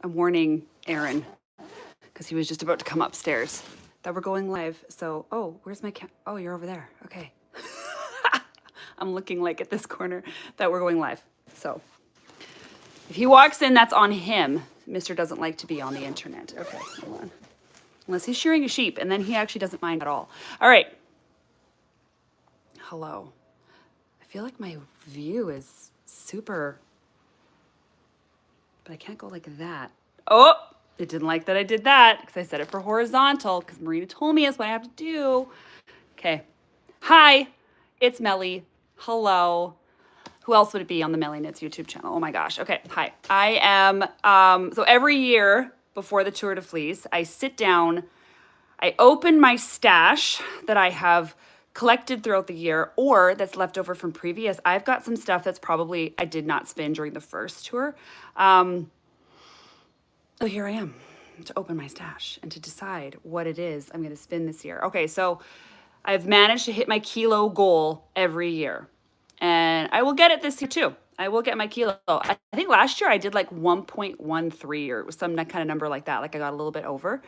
I'm warning Aaron because he was just about to come upstairs that we're going live. So, oh, where's my oh, you're over there. Okay. I'm looking like at this corner that we're going live. So if he walks in, that's on him. Mr. doesn't like to be on the internet. Okay, hold on. Unless he's shearing a sheep, and then he actually doesn't mind at all. All right. Hello. I feel like my view is super, but I can't go like that. Oh, it didn't like that I did that because I set it for horizontal because Marina told me that's what I have to do. Okay. Hi, it's Melly. Hello. Who else would it be on the Melly Knits YouTube channel? Oh my gosh. Okay. Hi. I am, so every year before the Tour de Fleece, I sit down, I open my stash that I have collected throughout the year or that's left over from previous. I've got some stuff that's probably I did not spin during the first tour. So here I am to open my stash and to decide what it is I'm going to spin this year. Okay, so I've managed to hit my kilo goal every year. And I will get it this year too. I will get my kilo. I think last year I did like 1.13 or some kind of number like that. Like I got a little bit over.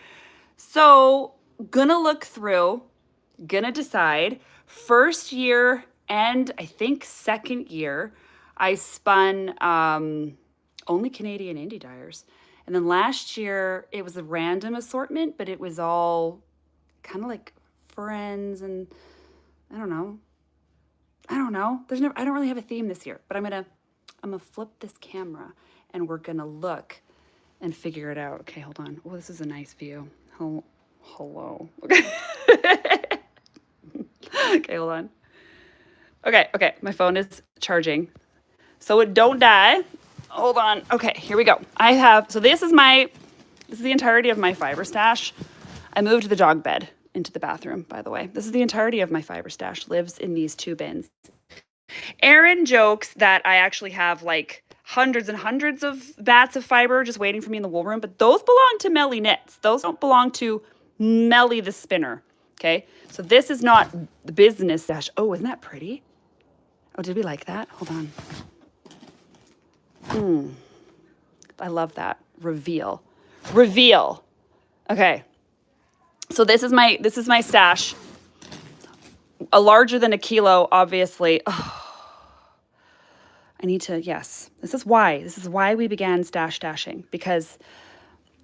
So gonna look through, gonna decide. First year and I think second year, I spun only Canadian indie dyers. And then last year it was a random assortment, but it was all kind of like friends and I don't know. I don't really have a theme this year, but I'm gonna flip this camera and we're gonna look and figure it out. Okay, hold on. Oh, this is a nice view. Hello. Okay. Okay, hold on. Okay, my phone is charging. So it don't die. Hold on. Okay, here we go. So this is the entirety of my fiber stash. I moved the dog bed into the bathroom, by the way. This is the entirety of my fiber stash, lives in these 2 bins. Aaron jokes that I actually have like hundreds and hundreds of bats of fiber just waiting for me in the wool room, but those belong to Melly Knits. Those don't belong to Melly the spinner, okay? So this is not the business stash. Oh, isn't that pretty? Oh, did we like that? Hold on. I love that. Reveal. Okay. So this is my stash. A larger than a kilo, obviously. Oh, I need to, yes. This is why we began stashing, because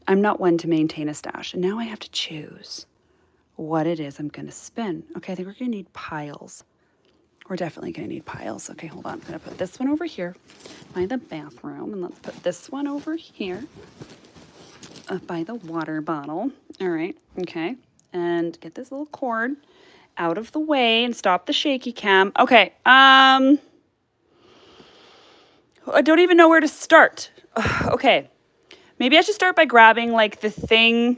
I'm not one to maintain a stash. And now I have to choose what it is I'm going to spin. Okay, I think we're going to need piles. We're definitely going to need piles. Okay, hold on. I'm going to put this one over here by the bathroom. And let's put this one over here by the water bottle. All right, okay. And get this little cord out of the way and stop the shaky cam. Okay, I don't even know where to start. Okay, maybe I should start by grabbing like the thing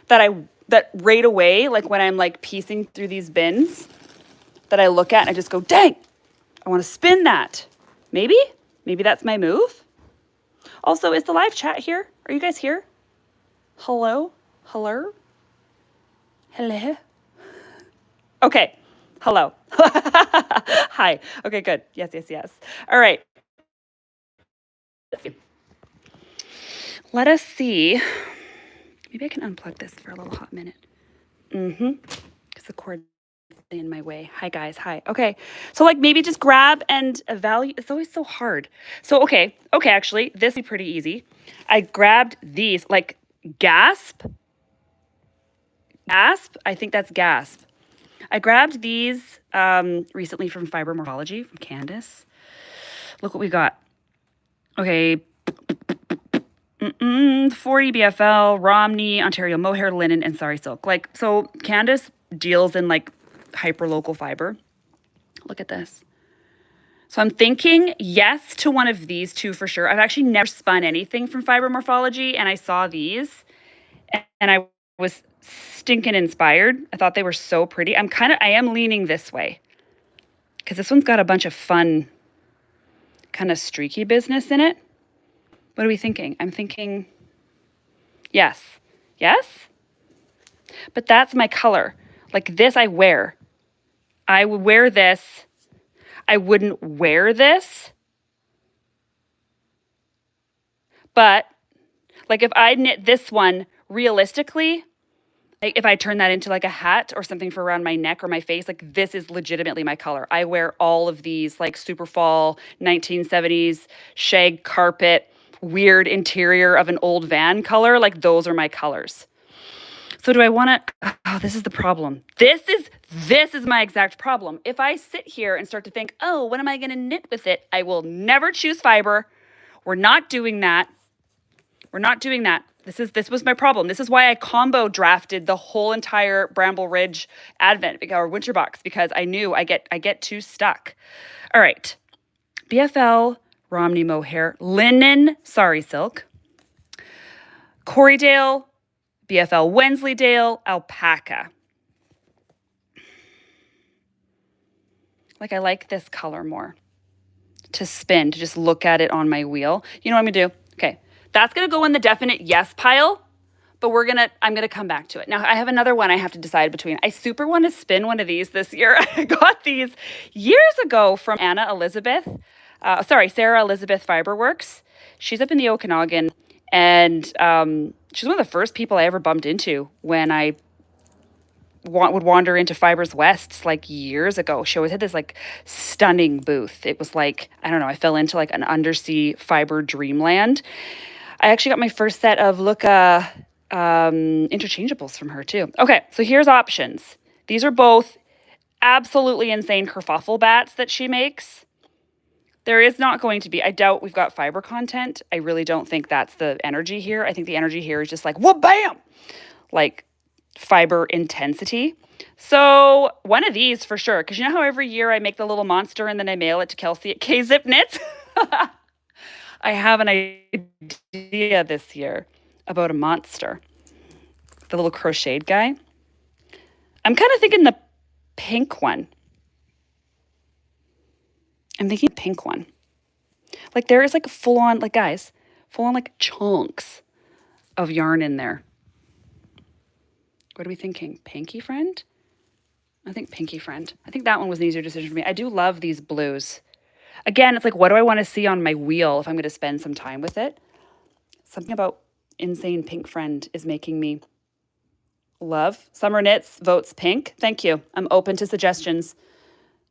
that right away, like when I'm like piecing through these bins, that I look at and I just go, dang, I want to spin that. Maybe that's my move. Also, is the live chat here? Are you guys here? Hello? Okay. Hello. Hi. Okay, good. Yes. All right. Let us see. Maybe I can unplug this for a little hot minute. Because the cord's in my way. Hi, guys. Hi. Okay. So, like, maybe just grab and evaluate. It's always so hard. So, okay, actually, this would be pretty easy. I grabbed these, like, Gasp. I think that's Gasp. I grabbed these recently from Fiber Morphology from Candace. Look what we got. Okay. 40 BFL, Romney, Ontario Mohair, Linen, and Sari Silk. Like, so Candace deals in like hyper local fiber. Look at this. So I'm thinking yes to one of these two for sure. I've actually never spun anything from Fiber Morphology, and I saw these and I was stinking inspired. I thought they were so pretty. I am leaning this way because this one's got a bunch of fun kind of streaky business in it. What are we thinking? I'm thinking yes. But that's my color. Like this I wear. I would wear this. I wouldn't wear this. But Like if I knit this one realistically, like if I turn that into like a hat or something for around my neck or my face, like this is legitimately my color. I wear all of these like super fall 1970s shag carpet, weird interior of an old van color. Like those are my colors. So do I want to? Oh, this is the problem. This is my exact problem. If I sit here and start to think, oh, what am I going to knit with it? I will never choose fiber. We're not doing that. We're not doing that. This was my problem. This is why I combo drafted the whole entire Bramble Ridge Advent or Winter box, because I knew I get too stuck. All right. BFL Romney Mohair Linen Sari Silk. Corriedale BFL Wensleydale Alpaca. Like I like this color more to spin, to just look at it on my wheel. You know what I'm gonna do? Okay, that's gonna go in the definite yes pile, but I'm gonna come back to it. Now I have another one I have to decide between. I super want to spin one of these this year. I got these years ago from Sarah Elizabeth Fiberworks. She's up in the Okanagan, and she's one of the first people I ever bumped into when I would wander into Fibers West like years ago. She always had this like stunning booth. It was like, I don't know, I fell into like an undersea fiber dreamland. I actually got my first set of Luca interchangeables from her too. Okay, so here's options. These are both absolutely insane kerfuffle bats that she makes. There is not going to be, I doubt we've got fiber content. I really don't think that's the energy here. I think the energy here is just like, whoa, bam! Like fiber intensity. So one of these for sure, because you know how every year I make the little monster and then I mail it to Kelsey at K-Zip Knits? I have an idea this year about a monster. The little crocheted guy. I'm kind of thinking the pink one. I'm thinking pink one. Like there is like full on, like guys, full on like chunks of yarn in there. What are we thinking? Pinky Friend? I think Pinky Friend. I think that one was an easier decision for me. I do love these blues. Again, it's like, what do I want to see on my wheel if I'm going to spend some time with it? Something about Insane Pink Friend is making me love. Summer Knits votes pink. Thank you. I'm open to suggestions.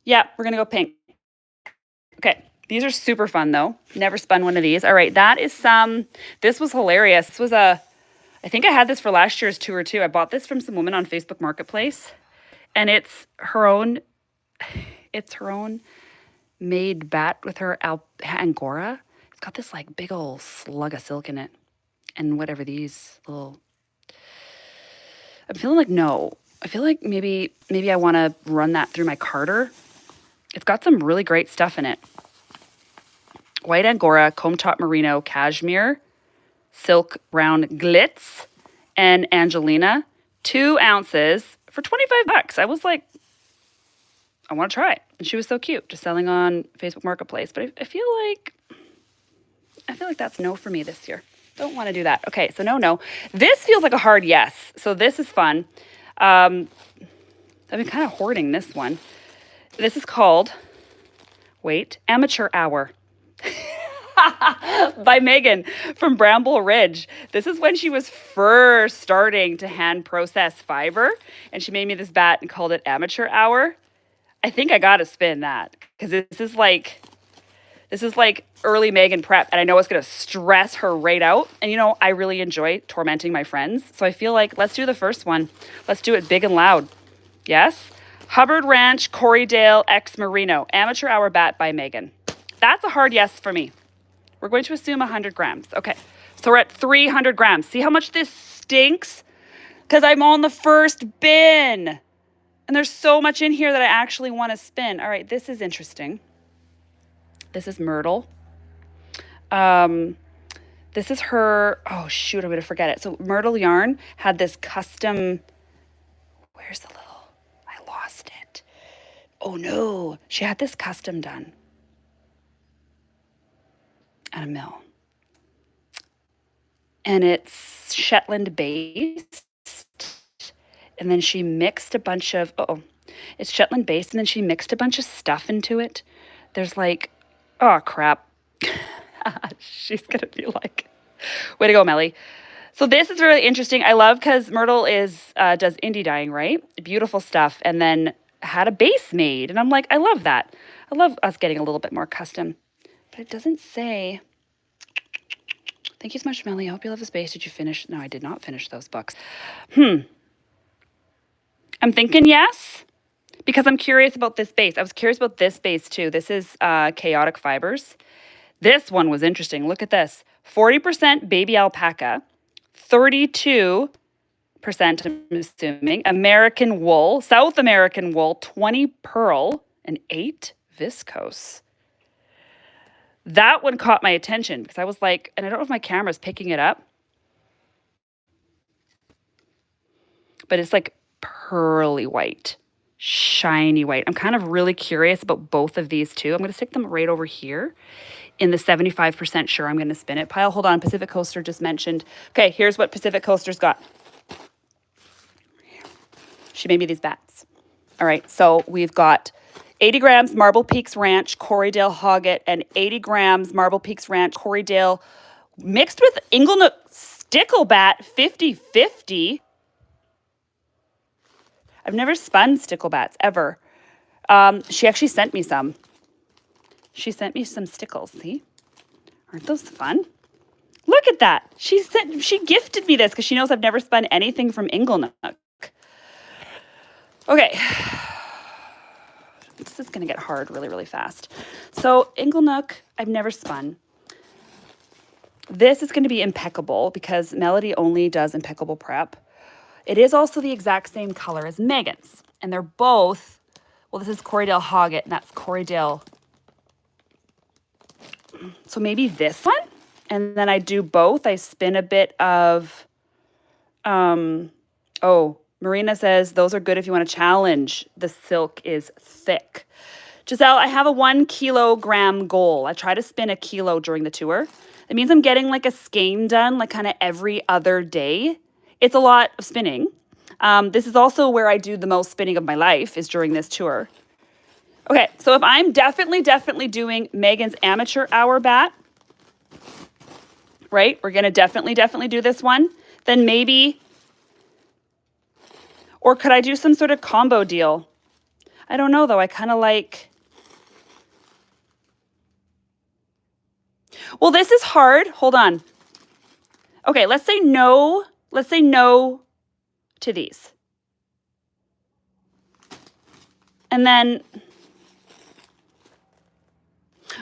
Yeah, we're going to go pink. Okay. These are super fun though. Never spun one of these. All right. That is this was hilarious. This was I think I had this for last year's tour too. I bought this from some woman on Facebook Marketplace, and it's her own made bat with her Angora. It's got this like big old slug of silk in it, and whatever these little. I'm feeling like no. I feel like maybe I want to run that through my carder. It's got some really great stuff in it. White Angora, comb top merino, cashmere, silk brown glitz, and Angelina, 2 ounces for $25. I was like, I want to try it. And she was so cute, just selling on Facebook Marketplace. But I feel like that's no for me this year. Don't want to do that. Okay, so no. This feels like a hard yes. So this is fun. I've been kind of hoarding this one. This is called, Amateur Hour. By Megan from Bramble Ridge. This is when she was first starting to hand process fiber, and she made me this bat and called it Amateur Hour. I think I gotta spin that, because this is like early Megan prep, and I know it's gonna stress her right out. And you know, I really enjoy tormenting my friends, so I feel like let's do the first one. Let's do it big and loud. Yes, Hubbard Ranch Corriedale X Merino Amateur Hour bat by Megan. That's a hard yes for me. We're going to assume 100 grams. Okay, so we're at 300 grams. See how much this stinks? Because I'm on the first bin. And there's so much in here that I actually want to spin. All right, this is interesting. This is Myrtle. This is her, oh shoot, I'm going to forget it. So Myrtle Yarn had this custom, where's the little, I lost it. Oh no, she had this custom done at a mill. And it's Shetland based. And then she mixed a bunch of, it's Shetland based. And then she mixed a bunch of stuff into it. There's like, oh crap. She's going to be like, Way to go, Melly. So this is really interesting. I love because Myrtle does indie dyeing, right? Beautiful stuff. And then had a base made. And I'm like, I love that. I love us getting a little bit more custom. But it doesn't say. Thank you so much, Melly. I hope you love this base. Did you finish? No, I did not finish those books. I'm thinking yes, because I'm curious about this base. I was curious about this base too. This is Chaotic Fibers. This one was interesting. Look at this. 40% baby alpaca, 32%, I'm assuming, American wool, South American wool, 20 pearl, and 8 viscose. That one caught my attention because I was like, and I don't know if my camera's picking it up, but it's like pearly white, shiny white. I'm kind of really curious about both of these too. I'm going to stick them right over here in the 75% sure I'm going to spin it pile. Hold on, Pacific Coaster just mentioned. Okay, here's what Pacific Coaster's got. She made me these bats. All right, so we've got 80 grams Marble Peaks Ranch, Corriedale Hogget, and 80 grams Marble Peaks Ranch, Corriedale, mixed with Inglenook Sticklebat 50-50. I've never spun sticklebats, ever. She actually sent me some. She sent me some stickles, see? Aren't those fun? Look at that. She gifted me this because she knows I've never spun anything from Inglenook. Okay. This is going to get hard really, really fast. So Inglenook, I've never spun. This is going to be impeccable because Melody only does impeccable prep. It is also the exact same color as Megan's. And they're both, well, this is Corriedale Hogget and that's Corriedale. So maybe this one? And then I do both. I spin a bit of, Marina says, those are good if you want to challenge. The silk is thick. Giselle, I have a 1 kilogram goal. I try to spin a kilo during the tour. It means I'm getting like a skein done like kind of every other day. It's a lot of spinning. This is also where I do the most spinning of my life is during this tour. Okay, so if I'm definitely doing Megan's amateur hour bat, right? We're going to definitely do this one. Then maybe, or could I do some sort of combo deal? I don't know though. I kind of like, well, this is hard. Hold on. Okay, let's say no. Let's say no to these. And then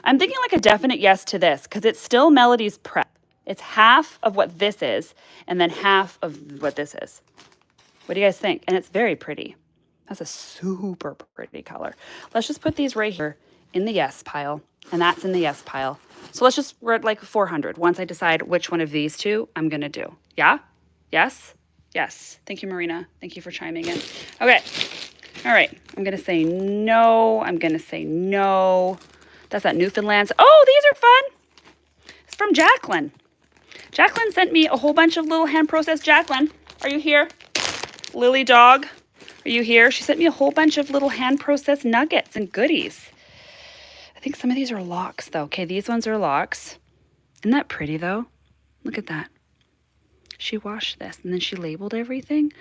I'm thinking like a definite yes to this because it's still Melody's prep. It's half of what this is and then half of what this is. What do you guys think? And it's very pretty. That's a super pretty color. Let's just put these right here in the yes pile and that's in the yes pile. So let's just, we're at like 400 once I decide which one of these two I'm going to do. Yeah? Yes? Yes. Thank you, Marina. Thank you for chiming in. Okay. All right. I'm going to say no. I'm going to say no. That's that Newfoundland. Oh, these are fun. It's from Jacqueline. Jacqueline sent me a whole bunch of little hand-processed. Jacqueline, are you here? Lily dog, are you here? She sent me a whole bunch of little hand-processed nuggets and goodies. I think some of these are locks, though. Okay, these ones are locks. Isn't that pretty, though? Look at that. She washed this, and then she labeled everything.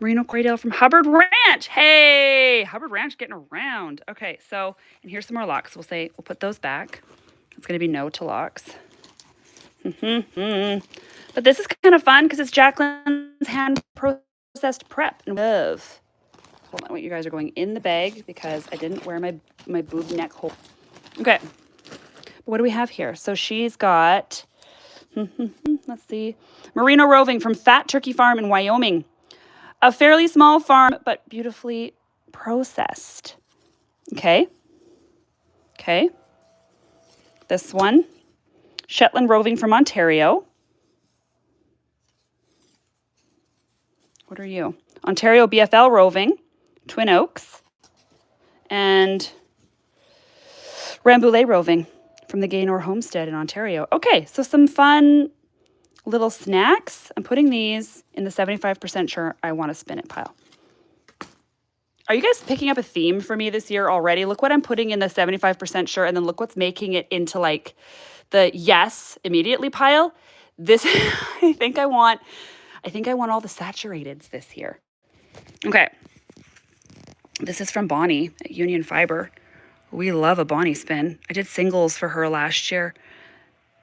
Merino Corriedale from Hubbard Ranch. Hey, Hubbard Ranch getting around. Okay, so, and here's some more locks. We'll put those back. It's going to be no to locks. But this is kind of fun because it's Jacqueline's hand-processed prep. And love. Hold on, wait, you guys are going in the bag because I didn't wear my boob neck hole. Okay, what do we have here? So she's got, let's see, Merino Roving from Fat Turkey Farm in Wyoming. A fairly small farm, but beautifully processed. Okay. Okay. This one, Shetland Roving from Ontario. What are you? Ontario BFL Roving, Twin Oaks, and Rambouillet Roving from the Gaynor Homestead in Ontario. Okay, so some fun little snacks. I'm putting these in the 75% sure I want to spin it pile. Are you guys picking up a theme for me this year already? Look what I'm putting in the 75% sure, and then look what's making it into like the yes immediately pile. This, I think I want all the saturateds this year. Okay. This is from Bonnie at Union Fiber. We love a Bonnie spin. I did singles for her last year.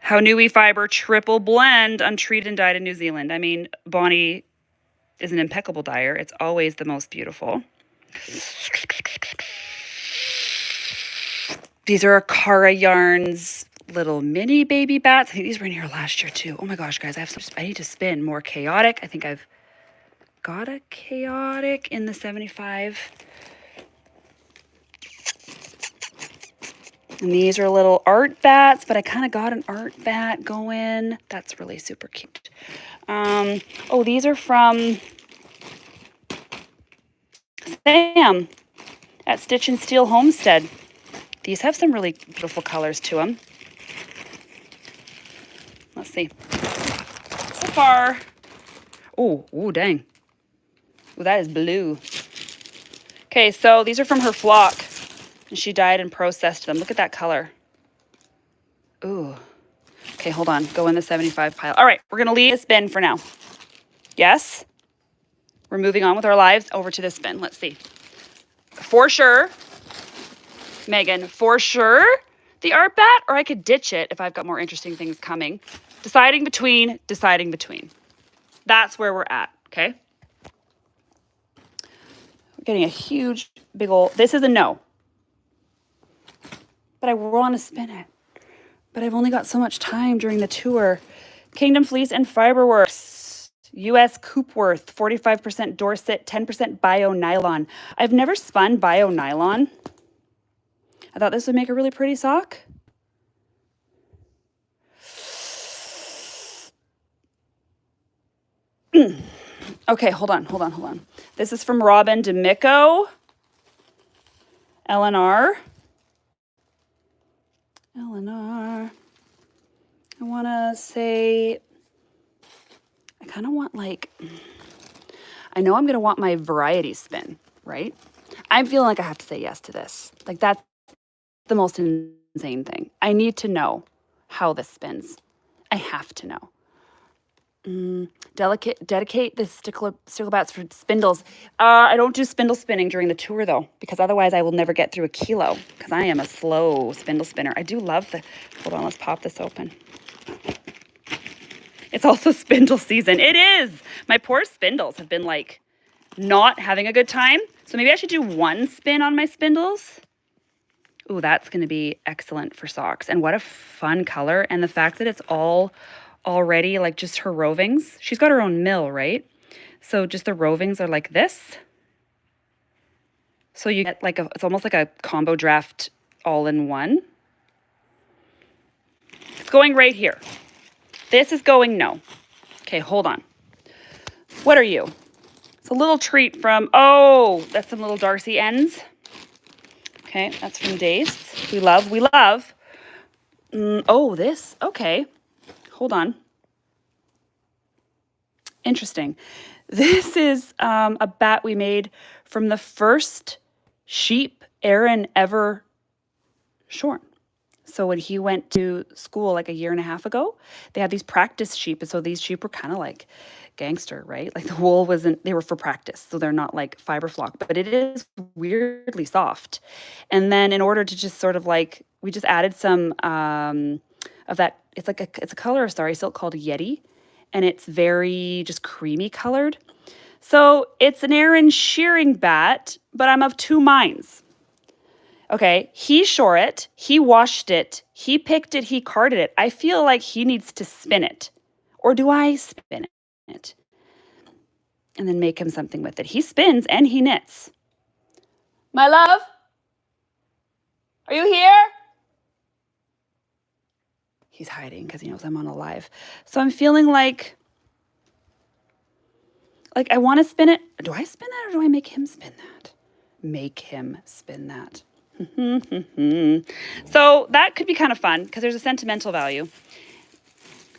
How Nui Fiber triple blend, untreated and dyed in New Zealand. I mean, Bonnie is an impeccable dyer. It's always the most beautiful. These are Akara Yarns little mini baby bats. I think these were in here last year too. Oh my gosh, guys, I need to spin more chaotic. I think I've got a chaotic in the 75. And these are little art bats, but I kind of got an art bat going. That's really super cute. Oh, these are from Sam at Stitch and Steel Homestead. These have some really beautiful colors to them. Let's see. So far, oh, dang. Oh, that is blue. Okay, so these are from her flock. And she dyed and processed them. Look at that color. Ooh. Okay, hold on. Go in the 75 pile. All right, we're going to leave this bin for now. Yes? We're moving on with our lives over to this bin. Let's see. For sure, Megan, for sure, the art bat, or I could ditch it if I've got more interesting things coming. Deciding between. That's where we're at, okay? We're getting a huge, big old, this is a no. But I want to spin it. But I've only got so much time during the tour. Kingdom Fleece and Fiberworks. U.S. Coopworth, 45% Dorset, 10% bio nylon. I've never spun bio nylon. I thought this would make a really pretty sock. Okay, hold on. This is from Robin D'Amico. LNR. I want to say, I kind of want like, I know I'm going to want my variety spin, right? I'm feeling like I have to say yes to this. Like that's the most insane thing. I need to know how this spins. I have to know. Dedicate the stickler bats for spindles. I don't do spindle spinning during the tour though, because otherwise I will never get through a kilo because I am a slow spindle spinner. I do love the, hold on, let's pop this open. It's also spindle season. It is. My poor spindles have been like not having a good time. So maybe I should do one spin on my spindles. Ooh, that's going to be excellent for socks. And what a fun color. And the fact that it's all already like just her rovings. She's got her own mill, right? So just the rovings are like this. So you get like it's almost like a combo draft all in one. It's going right here. This is going no. Okay, hold on. What are you? It's a little treat from, oh, that's some little Darcy ends. Okay, that's from Dace. We love. Oh, this, okay. Hold on. Interesting. This is a bat we made from the first sheep Aaron ever shorn. So when he went to school like a year and a half ago, they had these practice sheep. And so these sheep were kind of like gangster, right? Like the wool wasn't, they were for practice. So they're not like fiber flock, but it is weirdly soft. And then in order to just sort of like, we just added some of that. It's like it's a color of Starry Silk called Yeti. And it's very just creamy colored. So it's an Aaron shearing bat, but I'm of two minds. Okay, he shore it, he washed it, he picked it, he carded it. I feel like he needs to spin it. Or do I spin it? And then make him something with it. He spins and he knits. My love? Are you here? He's hiding because he knows I'm on a live. So I'm feeling like I want to spin it. Do I spin that or do I make him spin that? Make him spin that. So that could be kind of fun because there's a sentimental value.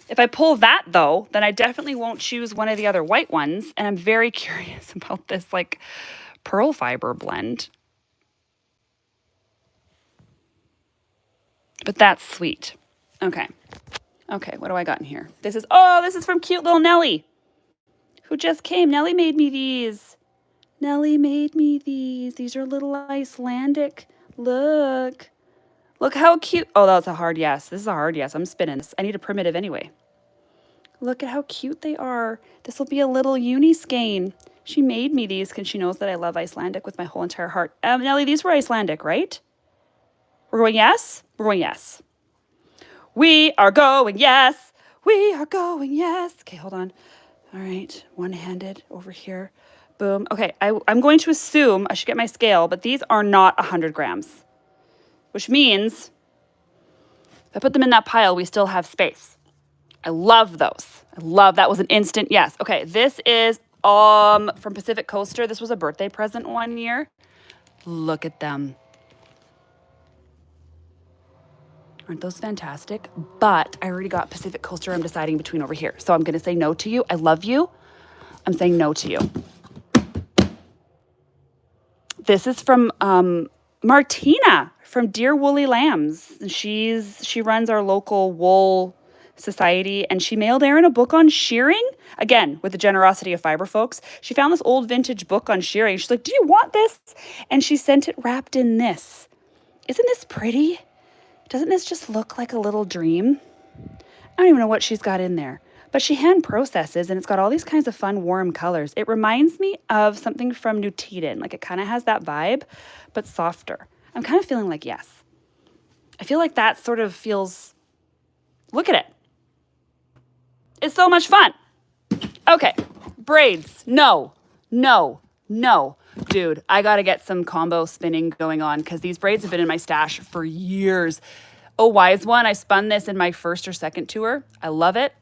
If I pull that though, then I definitely won't choose one of the other white ones. And I'm very curious about this like pearl fiber blend. But that's sweet. Okay. Okay, what do I got in here? This is from cute little Nellie, who just came. Nellie made me these. Nellie made me these. These are little Icelandic. Look. Look how cute. Oh, that's a hard yes. This is a hard yes. I'm spinning this. I need a primitive anyway. Look at how cute they are. This will be a little uni skein. She made me these because she knows that I love Icelandic with my whole entire heart. Nellie, these were Icelandic, right? We're going yes? We're going yes. We are going yes. We are going yes. Okay, hold on. All right, one-handed over here. Boom. Okay, I'm going to assume, I should get my scale, but these are not 100 grams, which means if I put them in that pile, we still have space. I love those. I love, that was an instant yes. Okay, this is from Pacific Coaster. This was a birthday present one year. Look at them. Aren't those fantastic? But I already got Pacific Coaster I'm deciding between over here. So I'm going to say no to you. I love you. I'm saying no to you. This is from Martina from Dear Woolly Lambs. She runs our local wool society, and she mailed Erin a book on shearing. Again, with the generosity of fiber folks. She found this old vintage book on shearing. She's like, do you want this? And she sent it wrapped in this. Isn't this pretty? Doesn't this just look like a little dream? I don't even know what she's got in there. But she hand processes, and it's got all these kinds of fun, warm colors. It reminds me of something from Nutiden. Like, it kind of has that vibe, but softer. I'm kind of feeling like yes. I feel like that sort of feels... Look at it. It's so much fun. Okay, braids. No, no, no. Dude, I got to get some combo spinning going on because these braids have been in my stash for years. Oh, Wise One, I spun this in my first or second tour. I love it.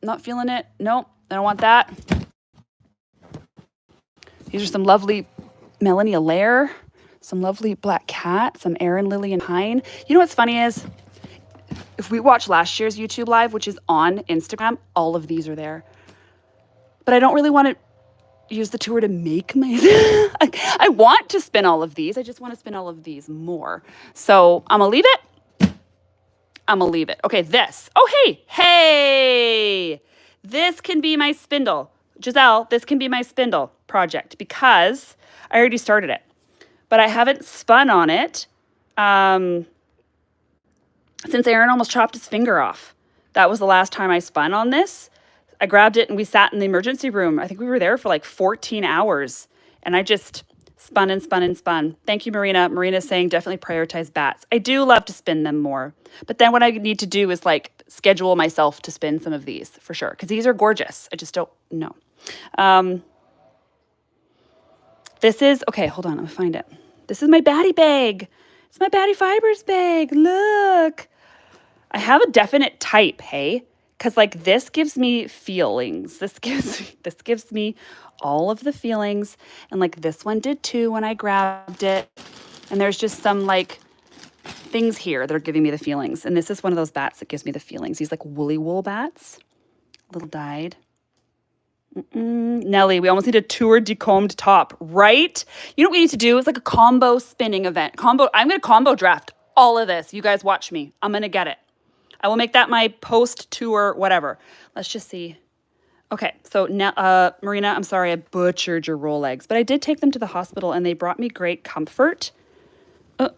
Not feeling it. Nope, I don't want that. These are some lovely Melanie Allaire, some lovely Black Cat, some Erin, Lily, and Pine. You know what's funny is, if we watch last year's YouTube Live, which is on Instagram, all of these are there. But I don't really want to use the tour to make my... I want to spin all of these. I just want to spin all of these more. So I'm going to leave it. I'm going to leave it. Okay, this. Oh, hey. Hey. This can be my spindle. Giselle, this can be my spindle project because I already started it. But I haven't spun on it since Erin almost chopped his finger off. That was the last time I spun on this. I grabbed it and we sat in the emergency room. I think we were there for like 14 hours. And I just spun and spun and spun. Thank you, Marina. Marina's saying definitely prioritize bats. I do love to spin them more. But then what I need to do is like schedule myself to spin some of these for sure. Because these are gorgeous. I just don't know. This is, okay, hold on. I'm going to find it. This is my Batty bag. It's my Batty Fibers bag. Look. I have a definite type, hey? Because like this gives me feelings. This gives me all of the feelings. And like this one did too when I grabbed it. And there's just some like things here that are giving me the feelings. And this is one of those bats that gives me the feelings. These like woolly wool bats. Little dyed. Nelly, we almost need a tour decombed top, right? You know what we need to do? It's like a combo spinning event. I'm going to combo draft all of this. You guys watch me. I'm going to get it. I will make that my post-tour whatever. Let's just see. Okay, so Marina, I'm sorry I butchered your roll eggs, but I did take them to the hospital and they brought me great comfort. They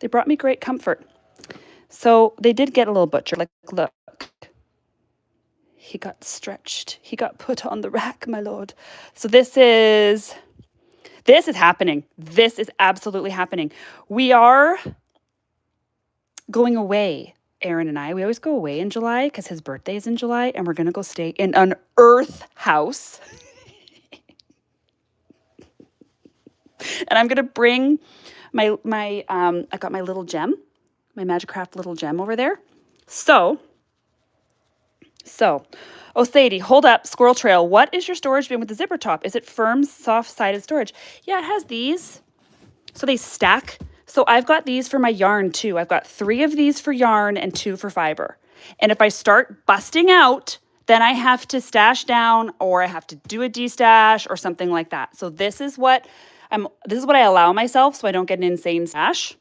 brought me great comfort. So they did get a little butchered. Like, look. He got stretched. He got put on the rack, my lord. So this is happening. This is absolutely happening. We are going away, Erin and I. We always go away in July because his birthday is in July, and we're going to go stay in an earth house. And I'm going to bring I got my little gem, my Magicraft little gem over there. So, oh, Sadie, hold up, Squirrel Trail. What is your storage bin with the zipper top? Is it firm, soft-sided storage? Yeah, it has these. So they stack. So I've got these for my yarn too. I've got 3 of these for yarn and 2 for fiber. And if I start busting out, then I have to stash down or I have to do a destash or something like that. So this is what I allow myself so I don't get an insane stash.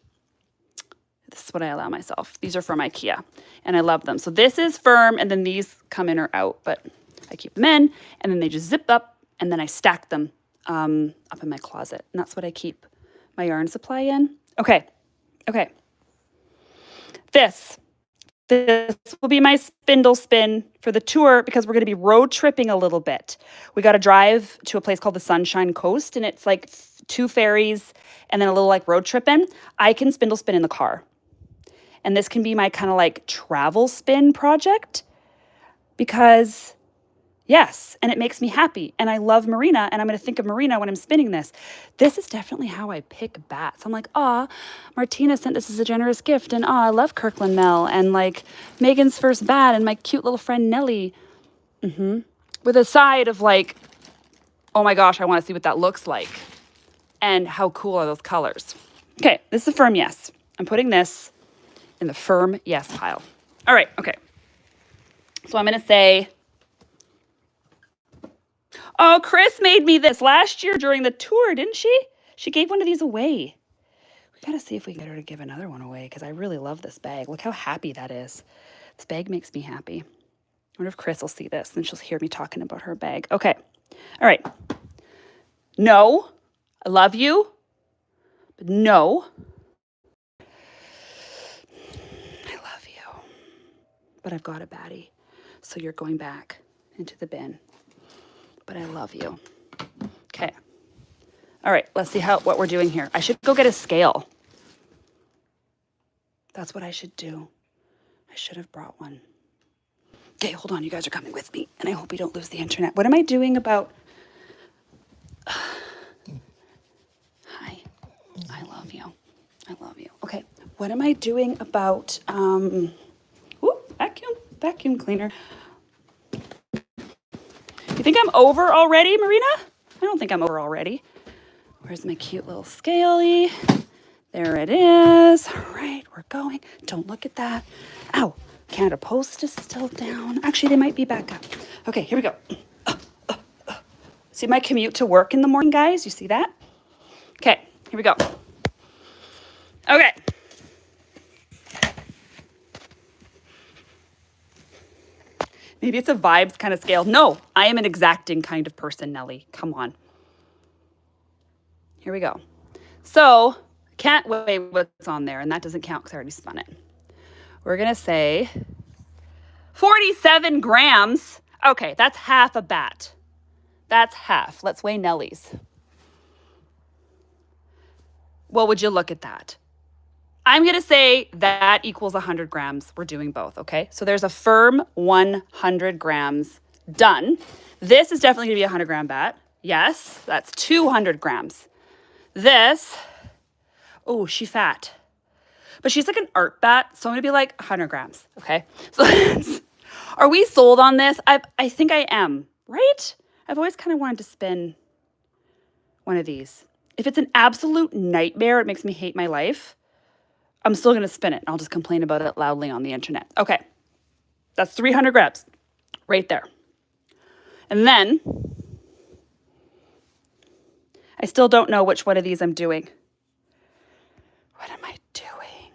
This is what I allow myself. These are from IKEA and I love them. So this is firm and then these come in or out, but I keep them in and then they just zip up and then I stack them up in my closet. And that's what I keep my yarn supply in. Okay. This will be my spindle spin for the tour because we're going to be road tripping a little bit. We got to drive to a place called the Sunshine Coast and it's like 2 ferries and then a little like road tripping. I can spindle spin in the car. And this can be my kind of like travel spin project because yes, and it makes me happy. And I love Marina and I'm going to think of Marina when I'm spinning this. This is definitely how I pick bats. I'm like, Martina sent this as a generous gift. And I love Kirkland Mel and like Megan's first bat and my cute little friend Nellie. With a side of like, oh my gosh, I want to see what that looks like. And how cool are those colors? Okay, this is a firm yes. I'm putting this in the firm yes pile. All right, okay. So I'm going to say, oh, Chris made me this last year during the tour, didn't she? She gave one of these away. We got to see if we can get her to give another one away because I really love this bag. Look how happy that is. This bag makes me happy. I wonder if Chris will see this and she'll hear me talking about her bag. Okay. All right. No, I love you, but no. I love you, but I've got a baddie. So you're going back into the bin. But I love you. Okay. All right, let's see what we're doing here. I should go get a scale. That's what I should do. I should have brought one. Okay, hold on. You guys are coming with me, and I hope we don't lose the internet. What am I doing about... Hi. I love you. I love you. Okay, what am I doing about... vacuum cleaner. You think I'm over already, Marina? I don't think I'm over already. Where's my cute little scaley? There it is. All right, we're going. Don't look at that. Ow, Canada Post is still down. Actually, they might be back up. Okay, here we go. See my commute to work in the morning, guys? You see that? Okay, here we go. Okay. Maybe it's a vibes kind of scale. No, I am an exacting kind of person, Nellie. Come on. Here we go. So, can't weigh what's on there, and that doesn't count because I already spun it. We're going to say 47 grams. Okay, that's half a bat. That's half. Let's weigh Nellie's. Well, would you look at that? I'm going to say that equals 100 grams. We're doing both, okay? So there's a firm 100 grams done. This is definitely going to be a 100 gram bat. Yes, that's 200 grams. This, oh, she's fat. But she's like an art bat, so I'm going to be like 100 grams, okay? So are we sold on this? I think I am, right? I've always kind of wanted to spin one of these. If it's an absolute nightmare, it makes me hate my life. I'm still going to spin it. I'll just complain about it loudly on the internet. Okay. That's 300 grams right there. And then I still don't know which one of these I'm doing. What am I doing?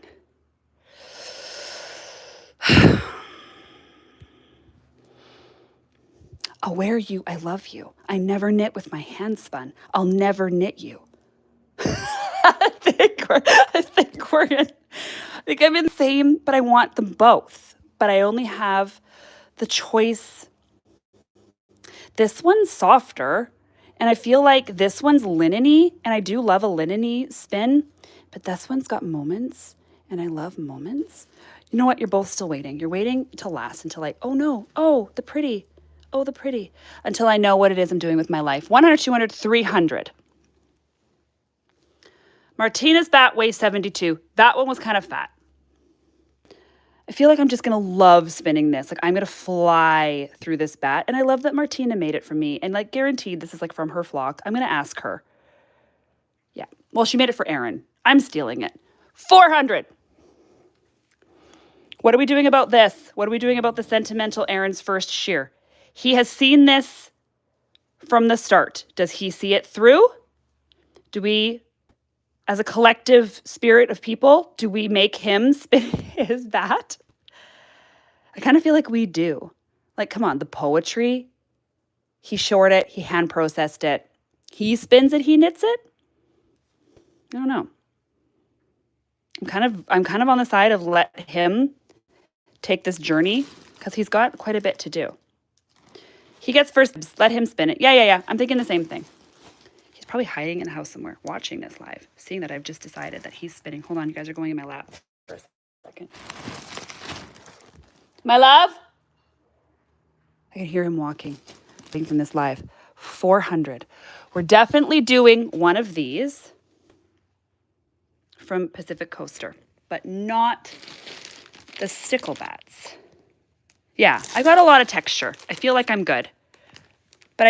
I'll wear you. I love you. I never knit with my hand spun. I'll never knit you. I think I'm in the same, but I want them both. But I only have the choice. This one's softer, and I feel like this one's linen-y, and I do love a linen-y spin, but this one's got moments, and I love moments. You know what? You're both still waiting. You're waiting till last, until like, oh no, oh, the pretty, until I know what it is I'm doing with my life. 100, 200, 300. Martina's bat weighs 72. That one was kind of fat. I feel like I'm just going to love spinning this. Like I'm going to fly through this bat. And I love that Martina made it for me. And like guaranteed this is like from her flock. I'm going to ask her. Yeah. Well, she made it for Aaron. I'm stealing it. 400. What are we doing about this? What are we doing about the Sentimental Aaron's first shear? He has seen this from the start. Does he see it through? Do we as a collective spirit of people, do we make him spin his bat? I kind of feel like we do. Like, come on, the poetry. He shored it. He hand processed it. He spins it. He knits it. I don't know. I'm kind of on the side of let him take this journey because he's got quite a bit to do. He gets first. Let him spin it. Yeah. I'm thinking the same thing. He's probably hiding in the house somewhere, watching this live, seeing that I've just decided that he's spinning. Hold on, you guys are going in my lap for a second. My love? I can hear him walking from this live. 400. We're definitely doing one of these from Pacific Coaster, but not the stickle bats. Yeah, I got a lot of texture. I feel like I'm good. But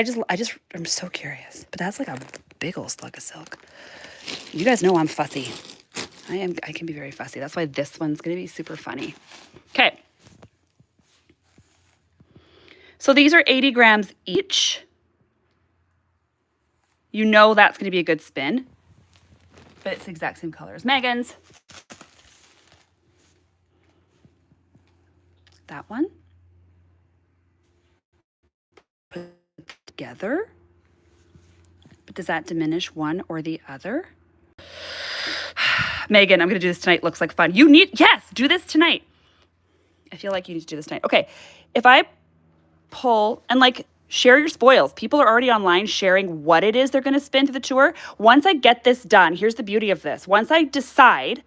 I'm so curious. But that's like a big old slug of silk. You guys know I'm fussy. I can be very fussy. That's why this one's going to be super funny. Okay. So these are 80 grams each. You know that's going to be a good spin. But it's the exact same color as Megan's. That one. Put together. But does that diminish one or the other? Megan, I'm going to do this tonight. Looks like fun. Yes, do this tonight. I feel like you need to do this tonight. Okay, if I pull and like share your spoils. People are already online sharing what it is they're going to spin to the tour. Once I get this done, here's the beauty of this. Once I decide,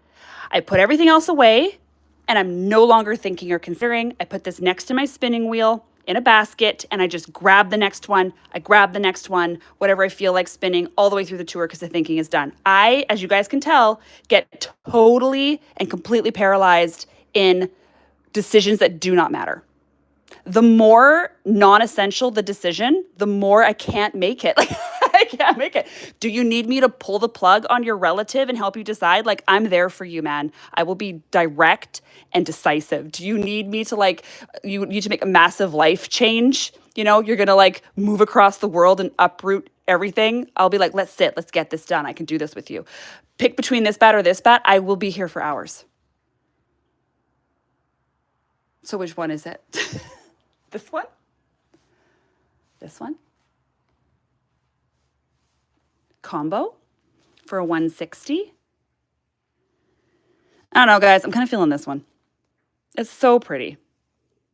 I put everything else away and I'm no longer thinking or considering. I put this next to my spinning wheel in a basket and I just grab the next one. I grab the next one, whatever I feel like spinning all the way through the tour because the thinking is done. I, as you guys can tell, get totally and completely paralyzed in decisions that do not matter. The more non-essential the decision, the more I can't make it. Like, I can't make it. Do you need me to pull the plug on your relative and help you decide? Like, I'm there for you, man. I will be direct and decisive. Do you need me to you need to make a massive life change? You know, you're going to like move across the world and uproot everything. I'll be like, let's sit. Let's get this done. I can do this with you. Pick between this bat or this bat. I will be here for hours. So which one is it? This one? This one? Combo for a 160. I don't know, guys. I'm kind of feeling this one. It's so pretty.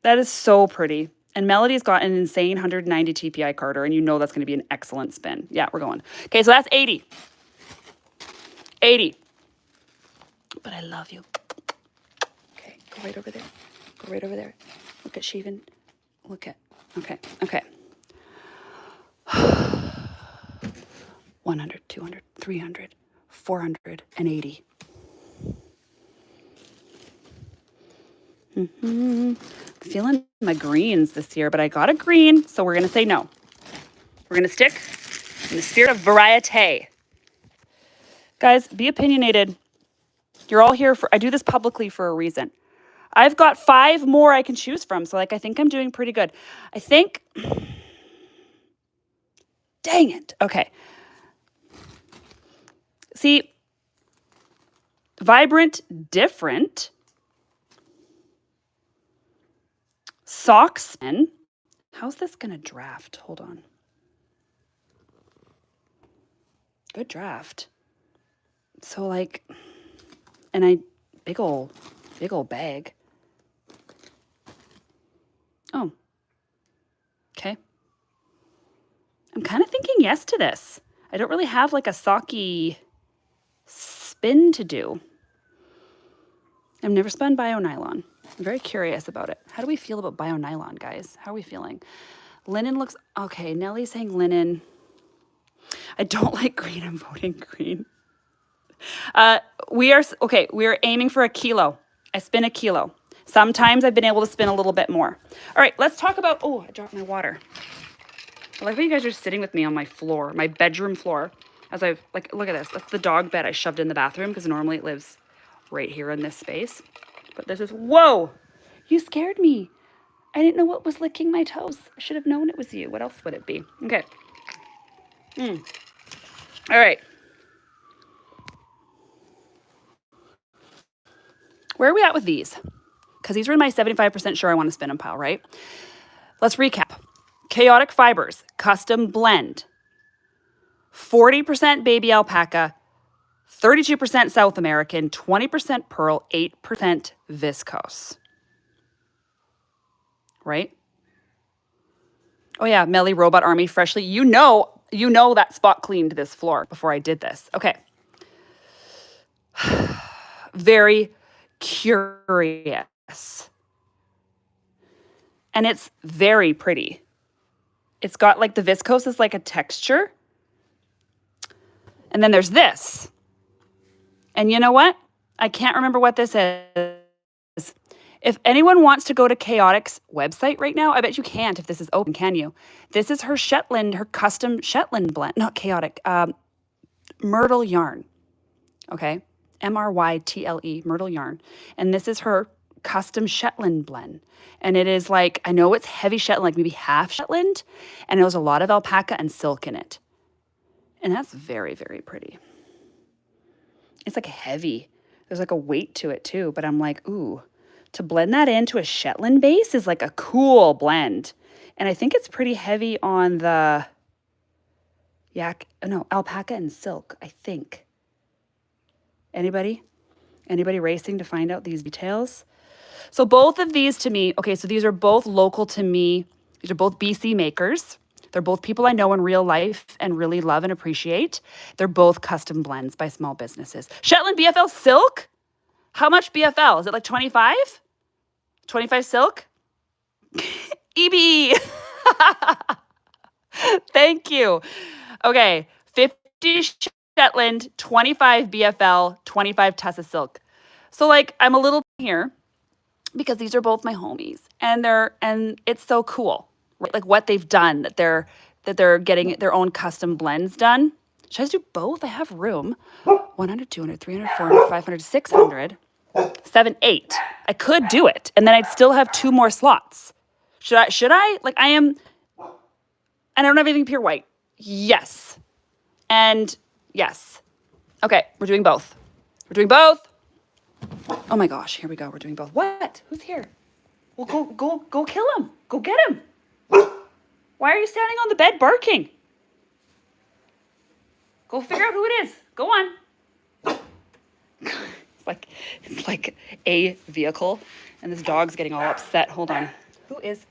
That is so pretty. And Melody's got an insane 190 TPI Carter, and you know that's going to be an excellent spin. Yeah, we're going. Okay, so that's 80. 80. But I love you. Okay, go right over there. Go right over there. Look at Shaven. Look at, okay. 100, 200, 300, 480. Feeling my greens this year, but I got a green, so we're going to say no. We're going to stick in the spirit of variety. Guys, be opinionated. You're all here I do this publicly for a reason. I've got 5 more I can choose from. So I think I'm doing pretty good. Dang it. Okay. See, vibrant, different. Socks spin. How's this going to draft? Hold on. Good draft. So big old bag. Oh, okay. I'm kind of thinking yes to this. I don't really have like a socky spin to do. I've never spun bio nylon. I'm very curious about it. How do we feel about bio nylon, guys? How are we feeling? Linen looks, okay, Nellie's saying linen. I don't like green, I'm voting green. We are aiming for a kilo. I spin a kilo. Sometimes I've been able to spin a little bit more. All right, let's talk about, I dropped my water. I like how you guys are sitting with me on my floor, my bedroom floor. As I've, look at this. That's the dog bed I shoved in the bathroom because normally it lives right here in this space. But this is, whoa, you scared me. I didn't know what was licking my toes. I should have known it was you. What else would it be? Okay. All right. Where are we at with these? Because these are in my 75% sure I want to spin them pile, right? Let's recap. Chaotic Fibers, custom blend. 40% baby alpaca, 32% South American, 20% pearl, 8% viscose. Right? Oh yeah, Melly Robot Army freshly. You know that spot cleaned this floor before I did this. Okay. Very curious. And it's very pretty. It's got like the viscose is like a texture. And then there's this. And you know what? I can't remember what this is. If anyone wants to go to Chaotic's website right now, I bet you can't if this is open, can you? This is her Shetland, her custom Shetland blend, not Chaotic, Myrtle yarn. Okay, Myrtle, Myrtle yarn. And this is her custom Shetland blend. And it is like, I know it's heavy Shetland, like maybe half Shetland, and it has a lot of alpaca and silk in it. And that's very, very pretty. It's like heavy. There's like a weight to it too, but I'm like, ooh. To blend that into a Shetland base is like a cool blend. And I think it's pretty heavy on the alpaca and silk, I think. Anybody racing to find out these details? So both of these to me, okay, so these are both local to me. These are both BC makers. They're both people I know in real life and really love and appreciate. They're both custom blends by small businesses. Shetland BFL silk? How much BFL? Is it like 25? 25 silk? EB. Thank you. Okay, 50 Shetland, 25 BFL, 25 Tussa silk. So like I'm a little here because these are both my homies and it's so cool. Right? Like what they've done that they're getting their own custom blends done. Should I just do both? I have room. 100, 200, 300, 400, 500, 600. 7, 8. I could do it, and then I'd still have 2 more slots. Should I? Like I am, and I don't have anything pure white. Yes, and yes. Okay, we're doing both. We're doing both. Oh my gosh, here we go. We're doing both. What? Who's here? Well, go kill him. Go get him. Why are you standing on the bed barking? Go figure out who it is. Go on. It's like a vehicle, and this dog's getting all upset. Hold on. Who is?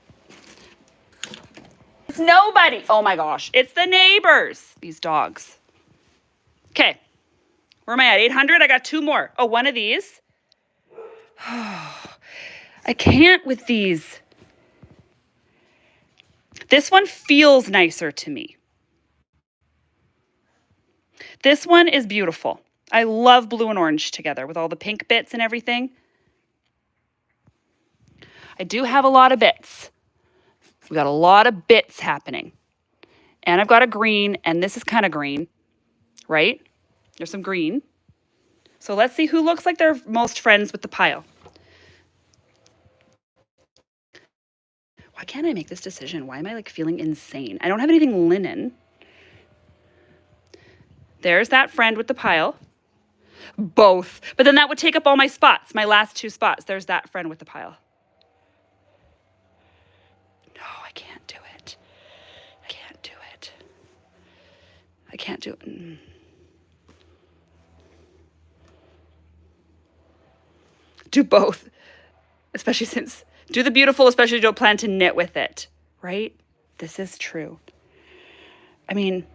It's nobody. Oh my gosh. It's the neighbors. These dogs. Okay. Where am I at? 800? I got 2 more. Oh, one of these. I can't with these. This one feels nicer to me. This one is beautiful. I love blue and orange together with all the pink bits and everything. I do have a lot of bits. We got a lot of bits happening. And I've got a green, and this is kind of green, right? There's some green. So let's see who looks like they're most friends with the pile. Why can't I make this decision? Why am I like feeling insane? I don't have anything linen. There's that friend with the pile. Both. But then that would take up all my spots, my last 2 spots. There's that friend with the pile. No, I can't do it. I can't do it. I can't do it. Do both. Especially since, do the beautiful, especially if you don't plan to knit with it. Right? This is true. I mean,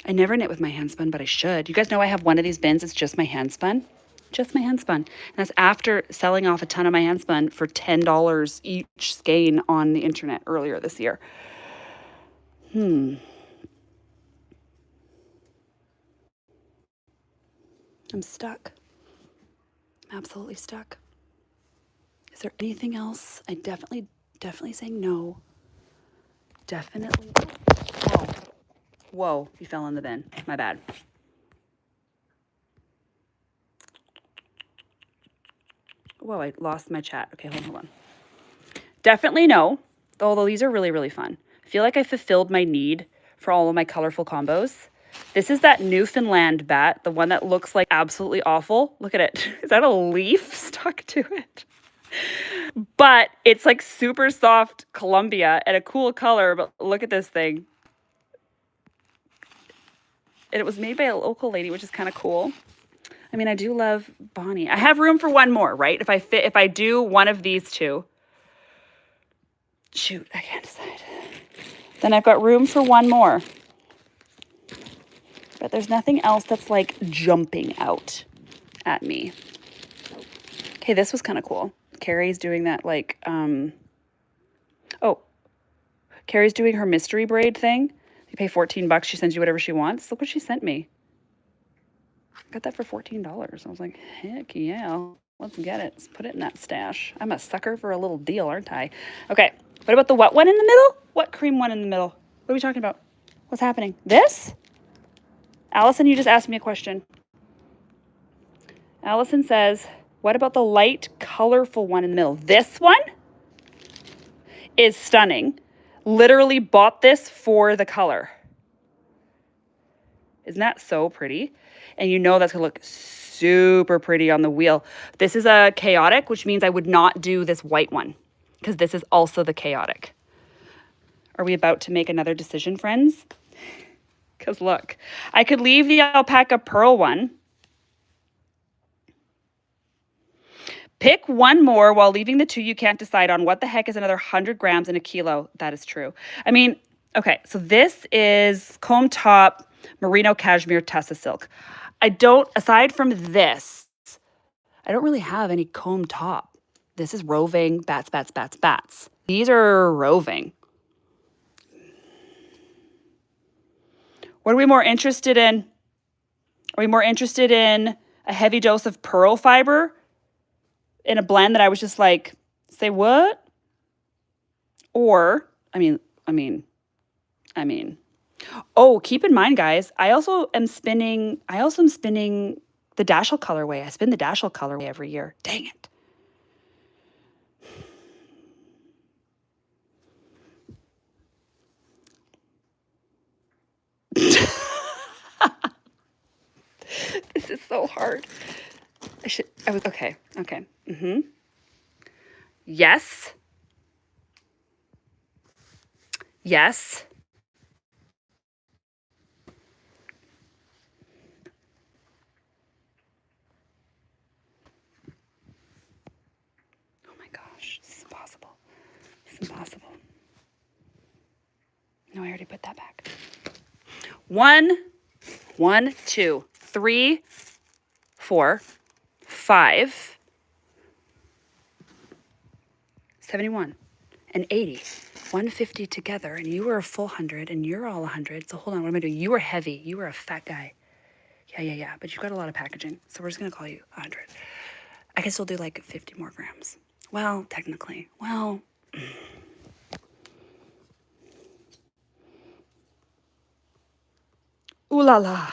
I never knit with my hand spun, but I should. You guys know I have one of these bins. It's just my hand spun. Just my hand spun. And that's after selling off a ton of my hand spun for $10 each skein on the internet earlier this year. I'm stuck. I'm absolutely stuck. Is there anything else? I definitely saying no. Definitely. Whoa, you fell in the bin. My bad. Whoa, I lost my chat. Okay, hold on. Definitely no, although these are really, really fun. I feel like I fulfilled my need for all of my colorful combos. This is that Newfoundland bat, the one that looks like absolutely awful. Look at it. Is that a leaf stuck to it? But it's like super soft Columbia and a cool color. But look at this thing. And it was made by a local lady, which is kind of cool. I mean, I do love Bonnie. I have room for one more, right? If I do one of these two. Shoot, I can't decide. Then I've got room for one more. But there's nothing else that's like jumping out at me. Okay, this was kind of cool. Carrie's doing that like, Carrie's doing her mystery braid thing. You pay $14, she sends you whatever she wants. Look what she sent me. Got that for $14. I was like, heck yeah, let's get it. Let's put it in that stash. I'm a sucker for a little deal, aren't I? Okay, what about the what one in the middle? What cream one in the middle? What are we talking about? What's happening? This? Allison, you just asked me a question. Allison says, what about the light, colorful one in the middle? This one is stunning. Literally bought this for the color. Isn't that so pretty? And you know that's going to look super pretty on the wheel. This is a chaotic, which means I would not do this white one because this is also the chaotic. Are we about to make another decision, friends? Because look, I could leave the alpaca pearl one. Pick one more while leaving the two you can't decide on. What the heck is another 100 grams in a kilo? That is true. I mean, okay, so this is comb top merino cashmere Tessa silk. I don't, aside from this, I don't really have any comb top. This is roving, bats, bats, bats, bats. These are roving. What are we more interested in? Are we more interested in a heavy dose of pearl fiber in a blend that I was just like, say what? Or, I mean, oh, keep in mind, guys, I also am spinning the Dashel colorway. I spin the Dashel colorway every year. Dang it. This is so hard. Okay. Yes. Yes. Oh my gosh, this is impossible. This is impossible. No, I already put that back. 1, 2, 3, 4, 5, 71, and 80. 150 together, and you were a full 100, and you're all 100. So hold on, what am I doing? You were heavy. You were a fat guy. Yeah. But you got a lot of packaging, so we're just gonna call you 100. I can still do like 50 more grams. Well, technically. Well. Ooh la la.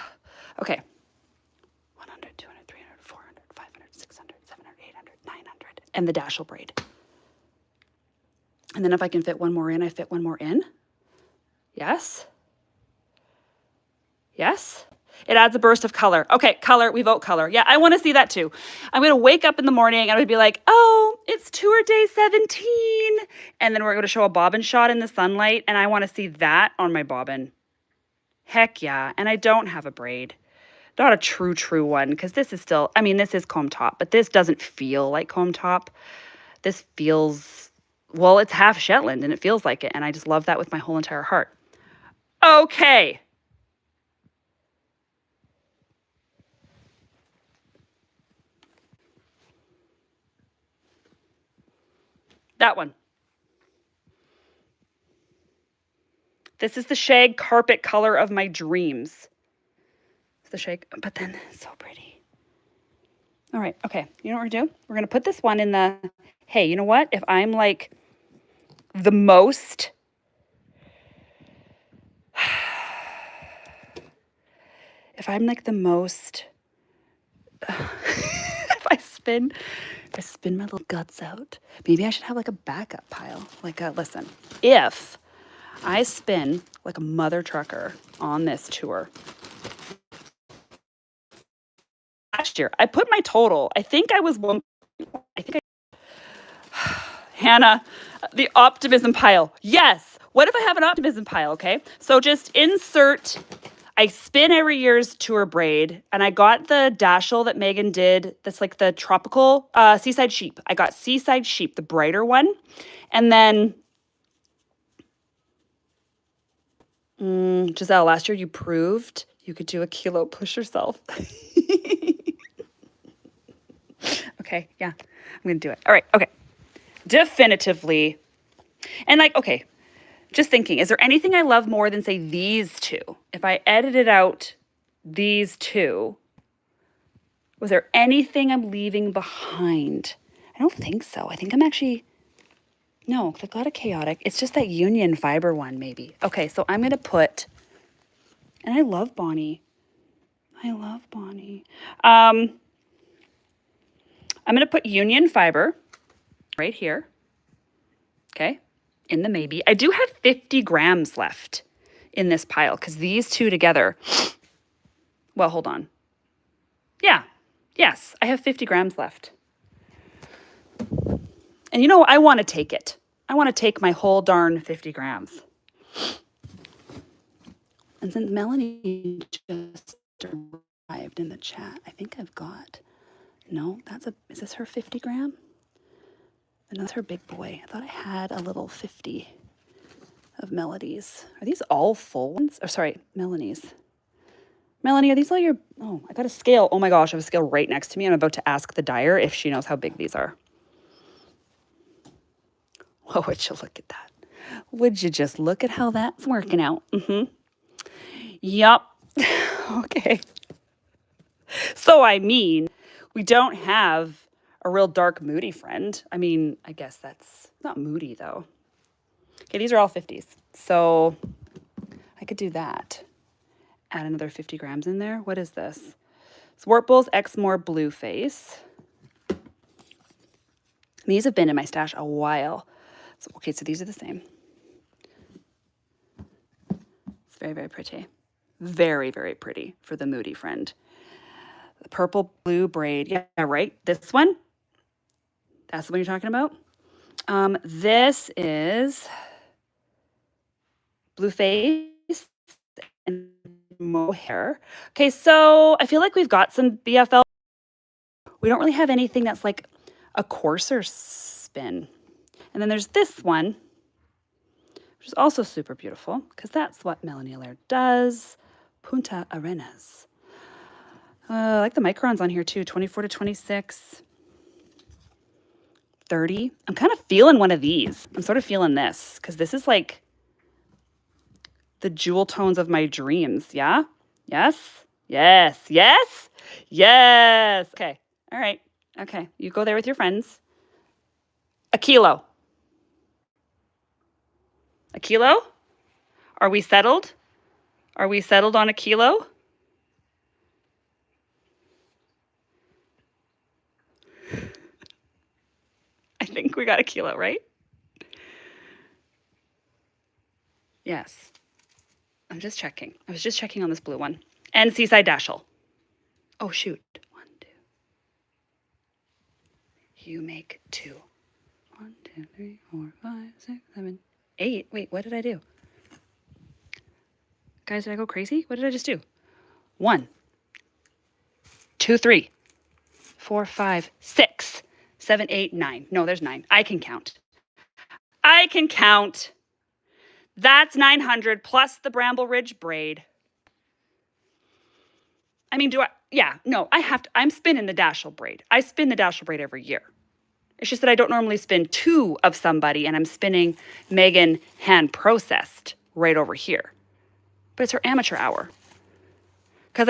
Okay. 100, 200, 300, 400, 500, 600, 700, 800, 900. And the Dashel braid. And then if I can fit one more in, I fit one more in. Yes. Yes. It adds a burst of color. Okay, color. We vote color. Yeah, I want to see that too. I'm going to wake up in the morning and I would be like, oh, it's tour day 17. And then we're going to show a bobbin shot in the sunlight. And I want to see that on my bobbin. Heck yeah. And I don't have a braid. Not a true one, because this is still, I mean, this is comb top, but this doesn't feel like comb top. This feels, well, it's half Shetland and it feels like it. And I just love that with my whole entire heart. Okay. That one. This is the shag carpet color of my dreams. It's the shag, but then it's so pretty. All right, okay. You know what we're gonna do? We're gonna put this one in the, hey, you know what? If I'm like the most, if I'm like the most, if I spin my little guts out, maybe I should have like a backup pile. Like, listen, if I spin like a mother trucker on this tour, last year. I put my total. I think I was one. I think Hannah, the optimism pile. Yes. What if I have an optimism pile? Okay. So just insert. I spin every year's tour braid, and I got the Dashel that Megan did. That's like the tropical Seaside Sheep. I got Seaside Sheep, the brighter one. And then, Giselle, last year you proved you could do a kilo push yourself. Okay, yeah, I'm going to do it. All right, okay. Definitively. And like, okay, just thinking, is there anything I love more than, say, these two? If I edited out these two, was there anything I'm leaving behind? I don't think so. I think I'm actually, no, I got a chaotic. It's just that union fiber one, maybe. Okay, so I'm going to put, and I love Bonnie. I love Bonnie. I'm going to put union fiber right here. Okay, in the maybe. I do have 50 grams left in this pile because these two together, well, hold on. Yeah, yes, I have 50 grams left. And you know, I want to take it. I want to take my whole darn 50 grams. And since Melanie just arrived in the chat, I think I've got, no, is this her 50 gram? And that's her big boy. I thought I had a little 50 of Melody's. Are these all full ones? Or sorry, Melanie's. Melanie, are these all your, oh, I got a scale. Oh my gosh, I have a scale right next to me. I'm about to ask the dyer if she knows how big these are. Oh, would you look at that? Would you just look at how that's working out? Yup. Okay. So, I mean, we don't have a real dark, moody friend. I mean, I guess that's not moody, though. Okay, these are all 50s. So, I could do that. Add another 50 grams in there. What is this? Swartbulls Exmoor Blueface. These have been in my stash a while. So, okay, so these are the same. It's very, very pretty. Very, very pretty for the moody friend. The purple blue braid. Yeah, right. This one. That's the one you're talking about. This is Blueface and mohair. Okay, so I feel like we've got some BFL. We don't really have anything that's like a coarser spin. And then there's this one, which is also super beautiful because that's what Melanie Allaire does. Punta Arenas. I like the microns on here too, 24 to 26. 30. I'm kind of feeling one of these. I'm sort of feeling this because this is like the jewel tones of my dreams. Yeah? Yes? Yes. Yes? Yes. Okay. All right. Okay. You go there with your friends. A kilo. A kilo? Are we settled? Are we settled on a kilo? I think we got a kilo, right? Yes. I'm just checking. I was just checking on this blue one. And Seaside Dashel. Oh, shoot. 1, 2. You make 2. 1, 2, 3, 4, 5, 6, 7, 8. Wait, what did I do? Guys, did I go crazy? What did I just do? 1, 2, 3, 4, 5, 6, 7, 8, 9. No, there's 9. I can count. I can count. That's 900 plus the Bramble Ridge braid. I mean, I'm spinning the Dashel braid. I spin the Dashel braid every year. It's just that I don't normally spin 2 of somebody, and I'm spinning Megan hand processed right over here. But it's her amateur hour. Because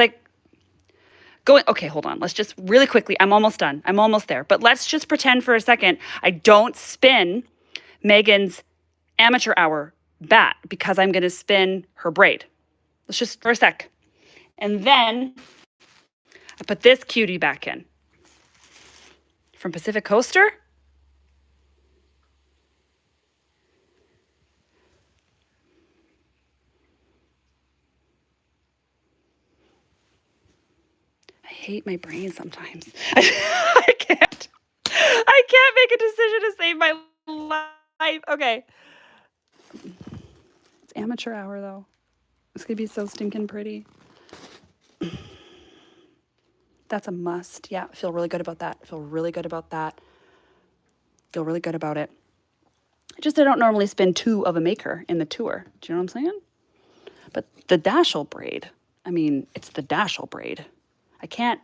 okay, hold on. Let's just really quickly, I'm almost done. I'm almost there. But let's just pretend for a second I don't spin Megan's amateur hour bat because I'm going to spin her braid. Let's just for a sec. And then I put this cutie back in. From Pacific Coaster. I hate my brain sometimes. I can't make a decision to save my life. Okay. It's amateur hour though. It's gonna be so stinking pretty. That's a must. Yeah, feel really good about that. Feel really good about that. Feel really good about it. Just I don't normally spin 2 of a maker in the tour. Do you know what I'm saying? But the Dashel braid, I mean, it's the Dashel braid. I can't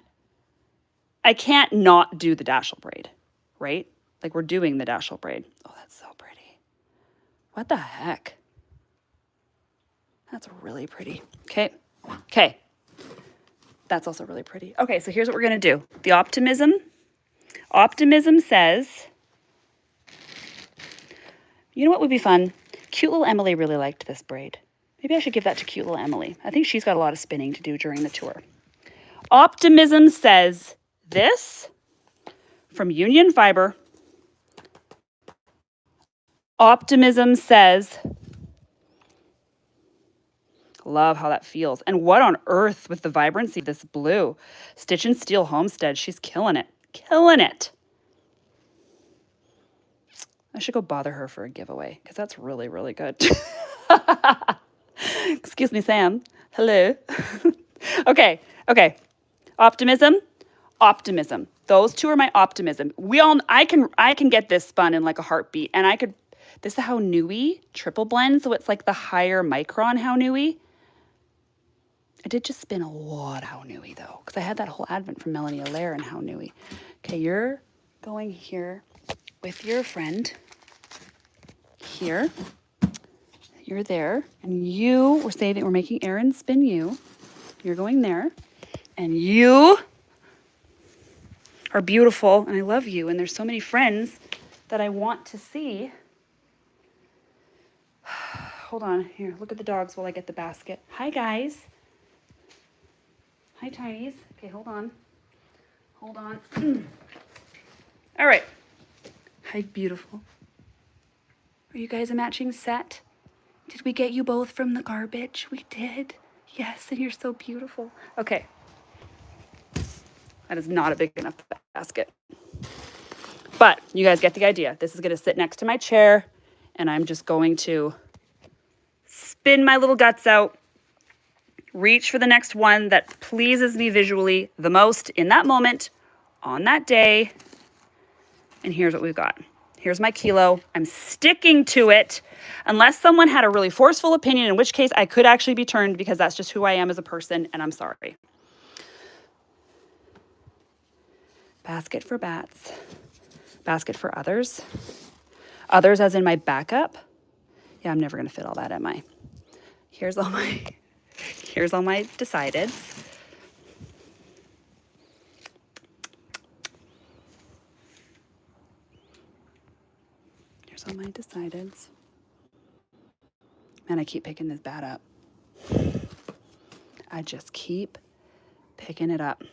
not do the Dashel braid, right? Like we're doing the Dashel braid. Oh, that's so pretty. What the heck? That's really pretty. Okay. Okay. That's also really pretty. Okay, so here's what we're going to do. The optimism. Optimism says, you know what would be fun? Cute little Emily really liked this braid. Maybe I should give that to cute little Emily. I think she's got a lot of spinning to do during the tour. Optimism says this from Union Fiber. Optimism says, love how that feels. And what on earth with the vibrancy of this blue? Stitch and Steel Homestead. She's killing it. Killing it. I should go bother her for a giveaway because that's really, really good. Excuse me, Sam. Hello. Okay. Okay. Optimism. Optimism. Those 2 are my optimism. I can get this spun in like a heartbeat. And this is How Nui triple blend. So it's like the higher micron How Nui. I did just spin a lot How Nui though, because I had that whole advent from Melanie Allaire and How Nui. Okay, you're going here with your friend. Here. You're there. And we're making Erin spin you. You're going there. And you are beautiful. And I love you. And there's so many friends that I want to see. Hold on. Here, look at the dogs while I get the basket. Hi, guys. Hi, Tinies. Okay, hold on. Hold on. All right. Hi, beautiful. Are you guys a matching set? Did we get you both from the garbage? We did. Yes, and you're so beautiful. Okay. That is not a big enough basket. But you guys get the idea. This is going to sit next to my chair, and I'm just going to spin my little guts out, reach for the next one that pleases me visually the most in that moment, on that day. And here's what we've got. Here's my kilo. I'm sticking to it unless someone had a really forceful opinion, in which case I could actually be turned because that's just who I am as a person, and I'm sorry. Basket for bats. Basket for others. Others as in my backup. Yeah, I'm never going to fit all that, am I? Here's all my decideds. Here's all my decideds. Man, I keep picking this bat up. I just keep picking it up.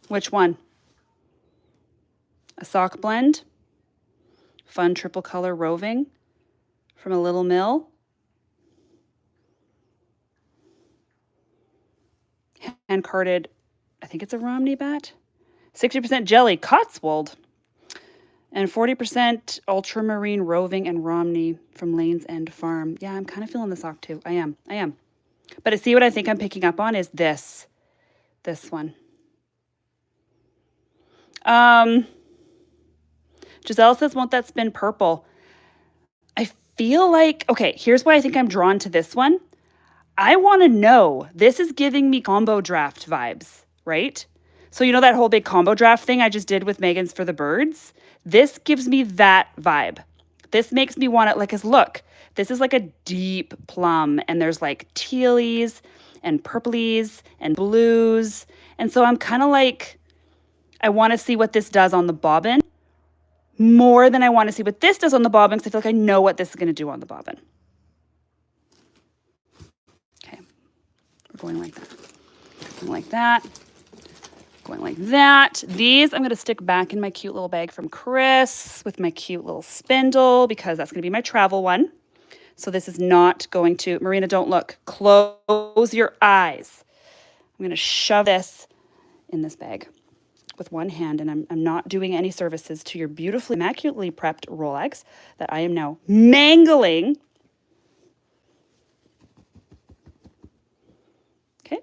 Which one? A sock blend. Fun triple color roving from a Little Mill. Hand carded, I think it's a Romney bat. 60% jelly, Cotswold. And 40% ultramarine roving and Romney from Lane's End Farm. Yeah, I'm kind of feeling the sock too. I am. But see what I think I'm picking up on is this one. Giselle says, won't that spin purple? I feel like, okay, here's why I think I'm drawn to this one. I want to know, this is giving me combo draft vibes, right? So you know that whole big combo draft thing I just did with Megan's for the birds? This gives me that vibe. This makes me want to, like, cause look, this is like a deep plum and there's like tealies and purplies and blues. And so I'm kind of like, I want to see what this does on the bobbin more than I want to see what this does on the bobbin because I feel like I know what this is going to do on the bobbin. Okay, we're going like that. Going like that. Going like that. These I'm going to stick back in my cute little bag from Chris with my cute little spindle because that's going to be my travel one. So this is not going to, Marina, don't look. Close your eyes. I'm going to shove this in this bag with one hand, and I'm not doing any services to your beautifully, immaculately prepped Rolex that I am now mangling. Okay.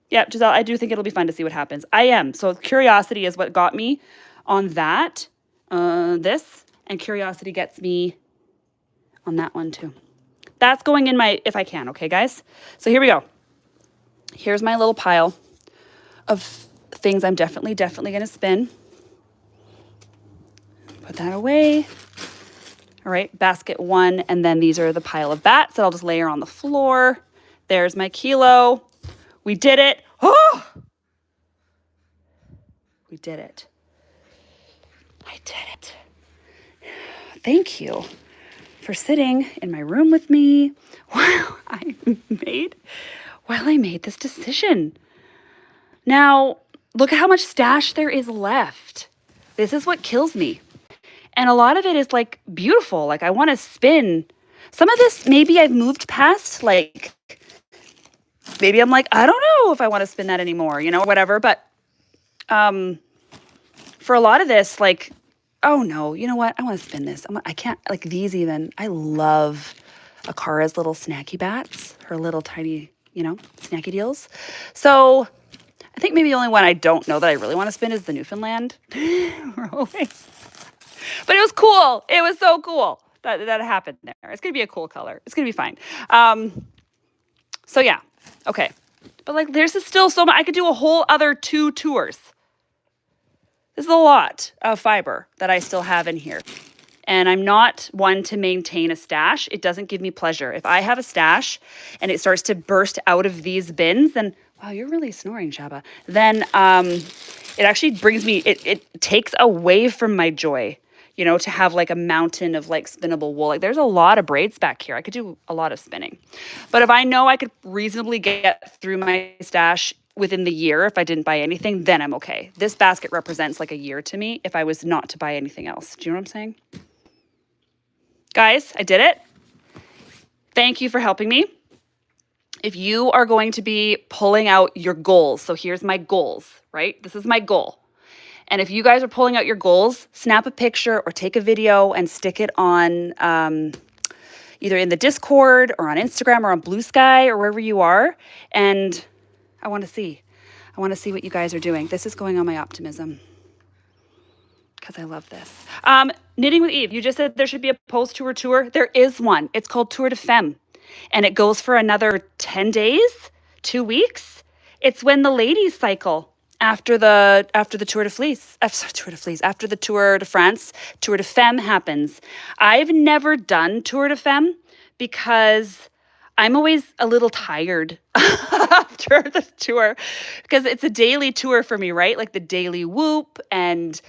Yeah, Giselle, I do think it'll be fun to see what happens. I am. So curiosity is what got me on that, this, and curiosity gets me on that one too. That's going in my, if I can, okay, guys? So here we go. Here's my little pile of things I'm definitely going to spin. Put that away. All right, basket one, and then these are the pile of bats that I'll just layer on the floor. There's my kilo. We did it. Oh! We did it. I did it. Thank you for sitting in my room with me while I made this decision. Now, look at how much stash there is left. This is what kills me. And a lot of it is like beautiful. Like I want to spin. Some of this maybe I've moved past. Like maybe I'm like, I don't know if I want to spin that anymore, you know, whatever. But for a lot of this, like, oh no, you know what? I want to spin this. I can't, like these even. I love Akara's little snacky bats, her little tiny, you know, snacky deals. So I think maybe the only one I don't know that I really want to spin is the Newfoundland rovings. But it was cool. It was so cool that happened there. It's going to be a cool color. It's going to be fine. So yeah. Okay. But like there's still so much. I could do a whole other 2 tours. This is a lot of fiber that I still have in here. And I'm not one to maintain a stash. It doesn't give me pleasure. If I have a stash and it starts to burst out of these bins, then, wow, you're really snoring, Shaba. Then it actually brings me, it takes away from my joy, you know, to have like a mountain of like spinnable wool. Like there's a lot of braids back here. I could do a lot of spinning. But if I know I could reasonably get through my stash within the year, if I didn't buy anything, then I'm okay. This basket represents like a year to me if I was not to buy anything else. Do you know what I'm saying? Guys, I did it. Thank you for helping me. If you are going to be pulling out your goals, so here's my goals, right? This is my goal. And if you guys are pulling out your goals, snap a picture or take a video and stick it on either in the Discord or on Instagram or on Blue Sky or wherever you are. And I want to see what you guys are doing. This is going on my optimism because I love this. Knitting with Eve, you just said there should be a post-tour tour. There is one. It's called Tour de Femme, and it goes for another 10 days, 2 weeks. It's when the ladies cycle after the Tour de Fleece, after the Tour de France, Tour de Femme happens. I've never done Tour de Femme because I'm always a little tired after the tour because it's a daily tour for me, right? Like the daily whoop and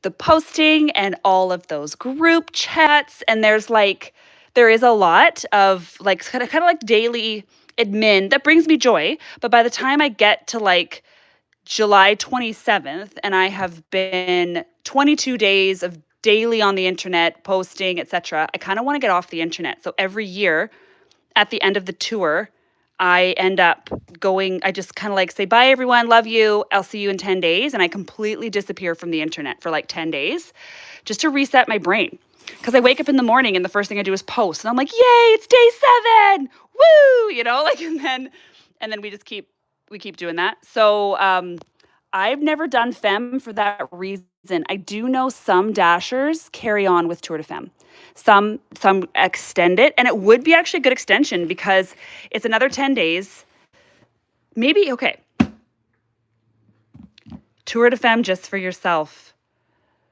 the posting and all of those group chats. And there is a lot of like kind of like daily admin that brings me joy. But by the time I get to like July 27th and I have been 22 days of daily on the internet posting, etc., I kind of want to get off the internet. So every year at the end of the tour, I end up going, I just kind of like say, bye everyone, love you, I'll see you in 10 days. And I completely disappear from the internet for like 10 days just to reset my brain. Because I wake up in the morning and the first thing I do is post. And I'm like, yay, it's day 7, woo, you know, like, and then we keep doing that. So I've never done Femme for that reason. I do know some dashers carry on with Tour de Femme. Some extend it, and it would be actually a good extension because it's another 10 days. Maybe, okay. Tour de Femme just for yourself,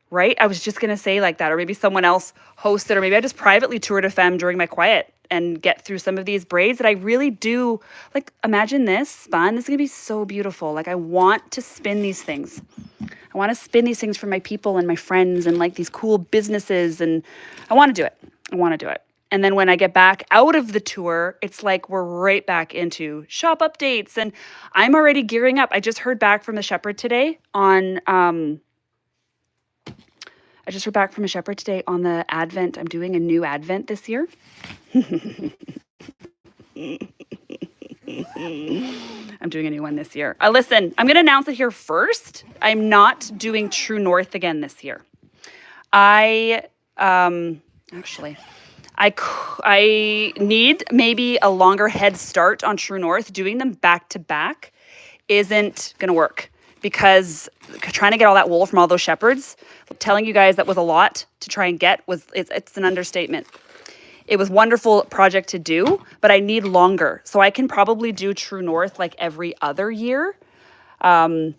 right? I was just going to say like that, or maybe someone else host it, or maybe I just privately Tour de Femme during my quiet and get through some of these braids that I really do. Like, imagine this spun. This is going to be so beautiful. Like, I want to spin these things. I want to spin these things for my people and my friends and like these cool businesses. And I want to do it. And then when I get back out of the tour, it's like we're right back into shop updates. And I'm already gearing up. I just heard back from the shepherd today on, I just heard back from a shepherd today on the Advent. I'm doing a new Advent this year. I'm doing a new one this year. Listen, I'm going to announce it here first. I'm not doing True North again this year. Actually, I need maybe a longer head start on True North. Doing them back to back isn't going to work because trying to get all that wool from all those shepherds, telling you guys that was a lot to try and get it's an understatement. It was a wonderful project to do, but I need longer. So I can probably do True North like every other year, but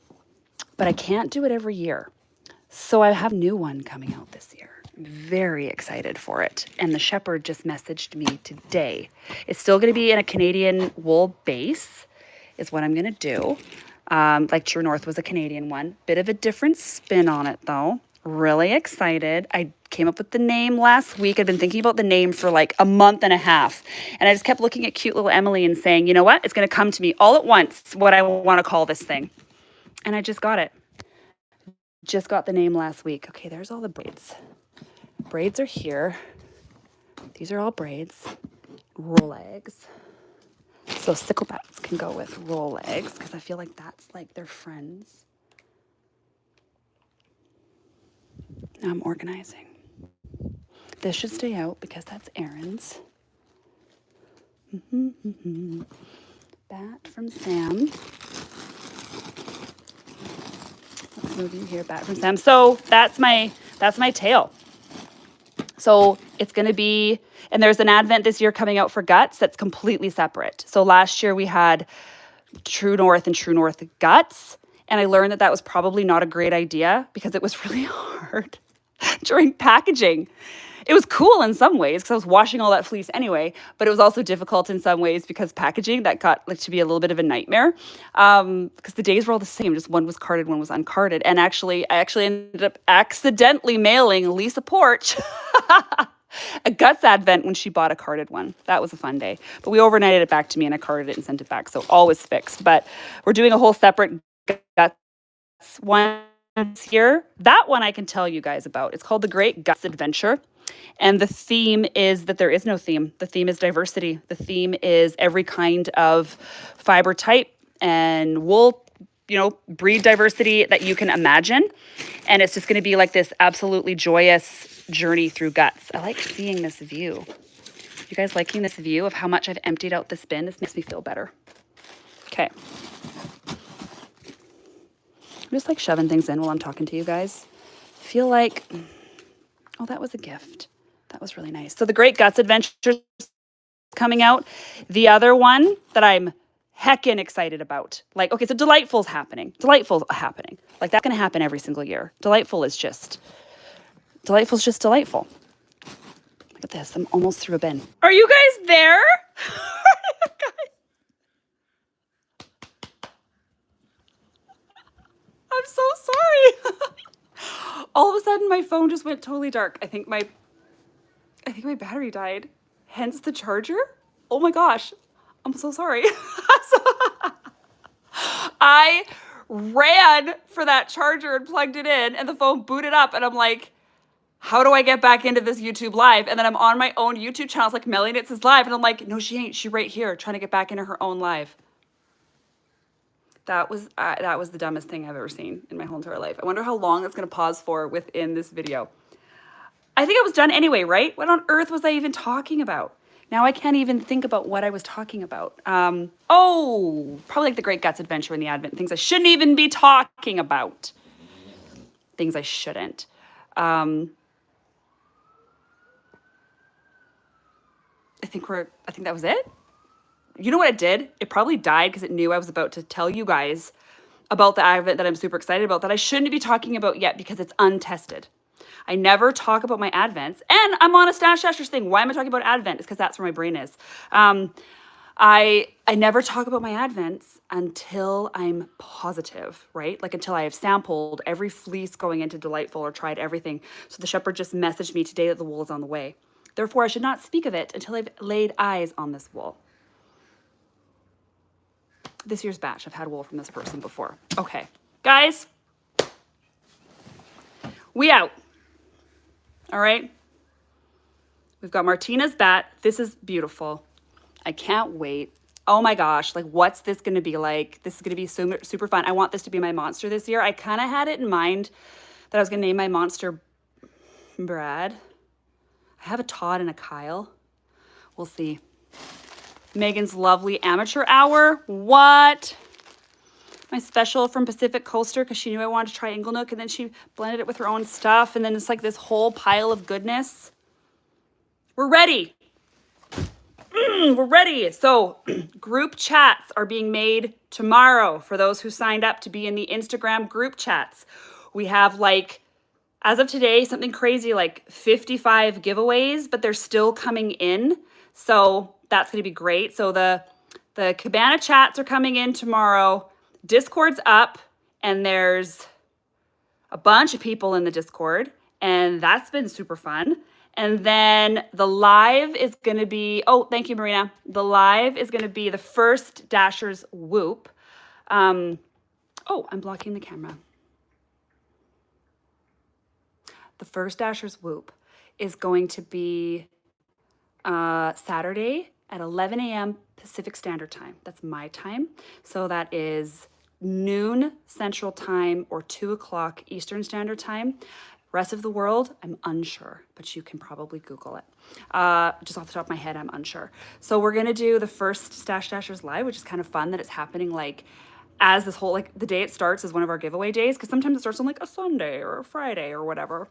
I can't do it every year. So I have a new one coming out this year. I'm very excited for it. And the shepherd just messaged me today. It's still going to be in a Canadian wool base is what I'm going to do. Like True North was a Canadian one. Bit of a different spin on it though. Really excited. I came up with the name last week. I've been thinking about the name for like a month and a half. And I just kept looking at cute little Emily and saying, you know what? It's going to come to me all at once what I want to call this thing. And I just got it. Just got the name last week. Okay, there's all the braids. Braids are here. These are all braids. Roll legs. So sticklebacks can go with roll legs because I feel like that's like their friends. Now I'm organizing. This should stay out because that's Erin's. Bat from Sam. Let's move you here, bat from Sam. So that's my tail. So it's going to be, and there's an Advent this year coming out for guts that's completely separate. So last year we had True North and True North guts. And I learned that that was probably not a great idea because it was really hard during packaging. It was cool in some ways because I was washing all that fleece anyway, but it was also difficult in some ways because packaging, that got like to be a little bit of a nightmare because the days were all the same. Just one was carded, one was uncarded. And I actually ended up accidentally mailing Lisa Porch a guts Advent when she bought a carded one. That was a fun day. But we overnighted it back to me and I carded it and sent it back. So all was fixed. But we're doing a whole separate guts one here. That one I can tell you guys about. It's called The Great Guts Adventure. And the theme is that there is no theme. The theme is diversity. The theme is every kind of fiber type and wool, breed diversity that you can imagine. And it's just going to be like this absolutely joyous journey through guts. I like seeing this view. You guys liking this view of how much I've emptied out this bin? This makes me feel better. Okay. I'm just like shoving things in while I'm talking to you guys. I feel like, oh, that was a gift. That was really nice. So the Great Guts Adventure is coming out. The other one that I'm heckin' excited about. Like, okay, so Delightful's happening. Like that's going to happen every single year. Delightful's just delightful. Look at this. I'm almost through a bin. Are you guys there? I'm so sorry. All of a sudden, my phone just went totally dark. I think my battery died. Hence the charger. Oh my gosh. I'm so sorry. I ran for that charger and plugged it in and the phone booted up and I'm like, how do I get back into this YouTube live? And then I'm on my own YouTube channel. It's like Melanie Knits is live. And I'm like, no, she ain't. She right here trying to get back into her own live. That was the dumbest thing I've ever seen in my whole entire life. I wonder how long it's going to pause for within this video. I think I was done anyway, right? What on earth was I even talking about? Now I can't even think about what I was talking about. Probably like the Great Guts Adventure in the Advent. Things I shouldn't even be talking about. Things I shouldn't. I think that was it. You know what it did? It probably died because it knew I was about to tell you guys about the Advent that I'm super excited about that I shouldn't be talking about yet because it's untested. I never talk about my Advents, and I'm on a Stash Dashers thing. Why am I talking about Advent? It's because that's where my brain is. I never talk about my Advents until I'm positive, right? Like until I have sampled every fleece going into Delightful or tried everything. So the shepherd just messaged me today that the wool is on the way. Therefore, I should not speak of it until I've laid eyes on this wool. This year's batch, I've had wool from this person before. Okay, guys, we out. All right. We've got Martina's bat. This is beautiful. I can't wait. Oh my gosh, like what's this gonna be like? This is gonna be super, super fun. I want this to be my monster this year. I kind of had it in mind that I was gonna name my monster Brad. I have a Todd and a Kyle. We'll see. Megan's lovely amateur hour. What? My special from Pacific Coaster because she knew I wanted to try Inglenook and then she blended it with her own stuff and then it's like this whole pile of goodness. We're ready. We're ready. So group chats are being made tomorrow for those who signed up to be in the Instagram group chats. We have like, as of today, something crazy like 55 giveaways, but they're still coming in. So that's going to be great. So the Cabana chats are coming in tomorrow. Discord's up and there's a bunch of people in the Discord and that's been super fun. And then the live is going to be, oh, thank you, Marina. The live is going to be the first Dasher's Whoop. Oh, I'm blocking the camera. The first Dasher's Whoop is going to be Saturday at 11 a.m. Pacific Standard Time. That's my time. So that is noon Central Time or 2 o'clock Eastern Standard Time. Rest of the world, I'm unsure, but you can probably Google it. Just off the top of my head, I'm unsure. So we're gonna do the first Stash Dashers live, which is kind of fun that it's happening like as this whole, like the day it starts is one of our giveaway days, because sometimes it starts on like a Sunday or a Friday or whatever.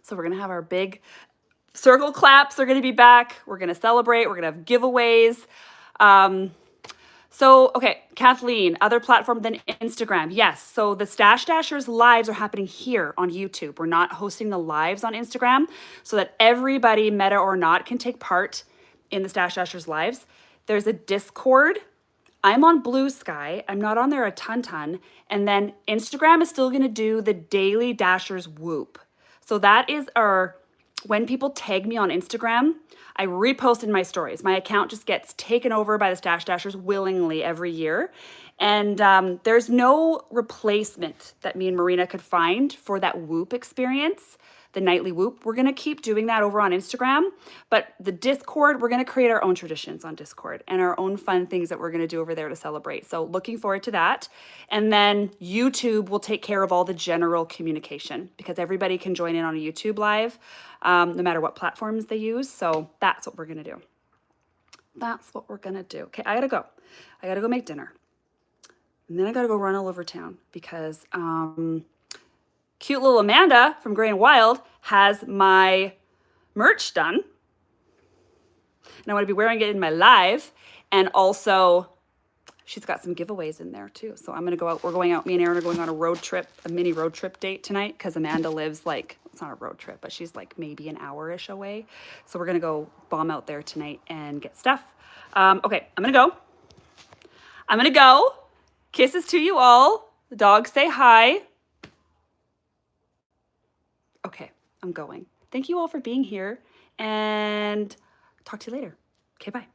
So we're gonna have our big circle claps are gonna be back. We're gonna celebrate, we're gonna have giveaways. So, okay, Kathleen, other platform than Instagram. Yes, so the Stash Dashers lives are happening here on YouTube. We're not hosting the lives on Instagram so that everybody, meta or not, can take part in the Stash Dashers lives. There's a Discord. I'm on Blue Sky. I'm not on there a ton. And then Instagram is still gonna do the daily Dashers Whoop. So that is our, when people tag me on Instagram, I repost in my stories. My account just gets taken over by the Stash Dashers willingly every year. And there's no replacement that me and Marina could find for that Whoop experience, the nightly Whoop. We're gonna keep doing that over on Instagram, but the Discord, we're gonna create our own traditions on Discord and our own fun things that we're gonna do over there to celebrate. So looking forward to that. And then YouTube will take care of all the general communication because everybody can join in on a YouTube live, no matter what platforms they use. So that's what we're gonna do. That's what we're gonna do. Okay, I gotta go. I gotta go make dinner. And then I gotta go run all over town because cute little Amanda from Grey and Wild has my merch done. And I want to be wearing it in my live. And also, she's got some giveaways in there too. So I'm going to go out. We're going out. Me and Aaron are going on a road trip, a mini road trip date tonight because Amanda lives like, it's not a road trip, but she's like maybe an hour-ish away. So we're going to go bomb out there tonight and get stuff. Okay, I'm going to go. I'm going to go. Kisses to you all. The dogs say hi. Okay, I'm going. Thank you all for being here and talk to you later. Okay, bye.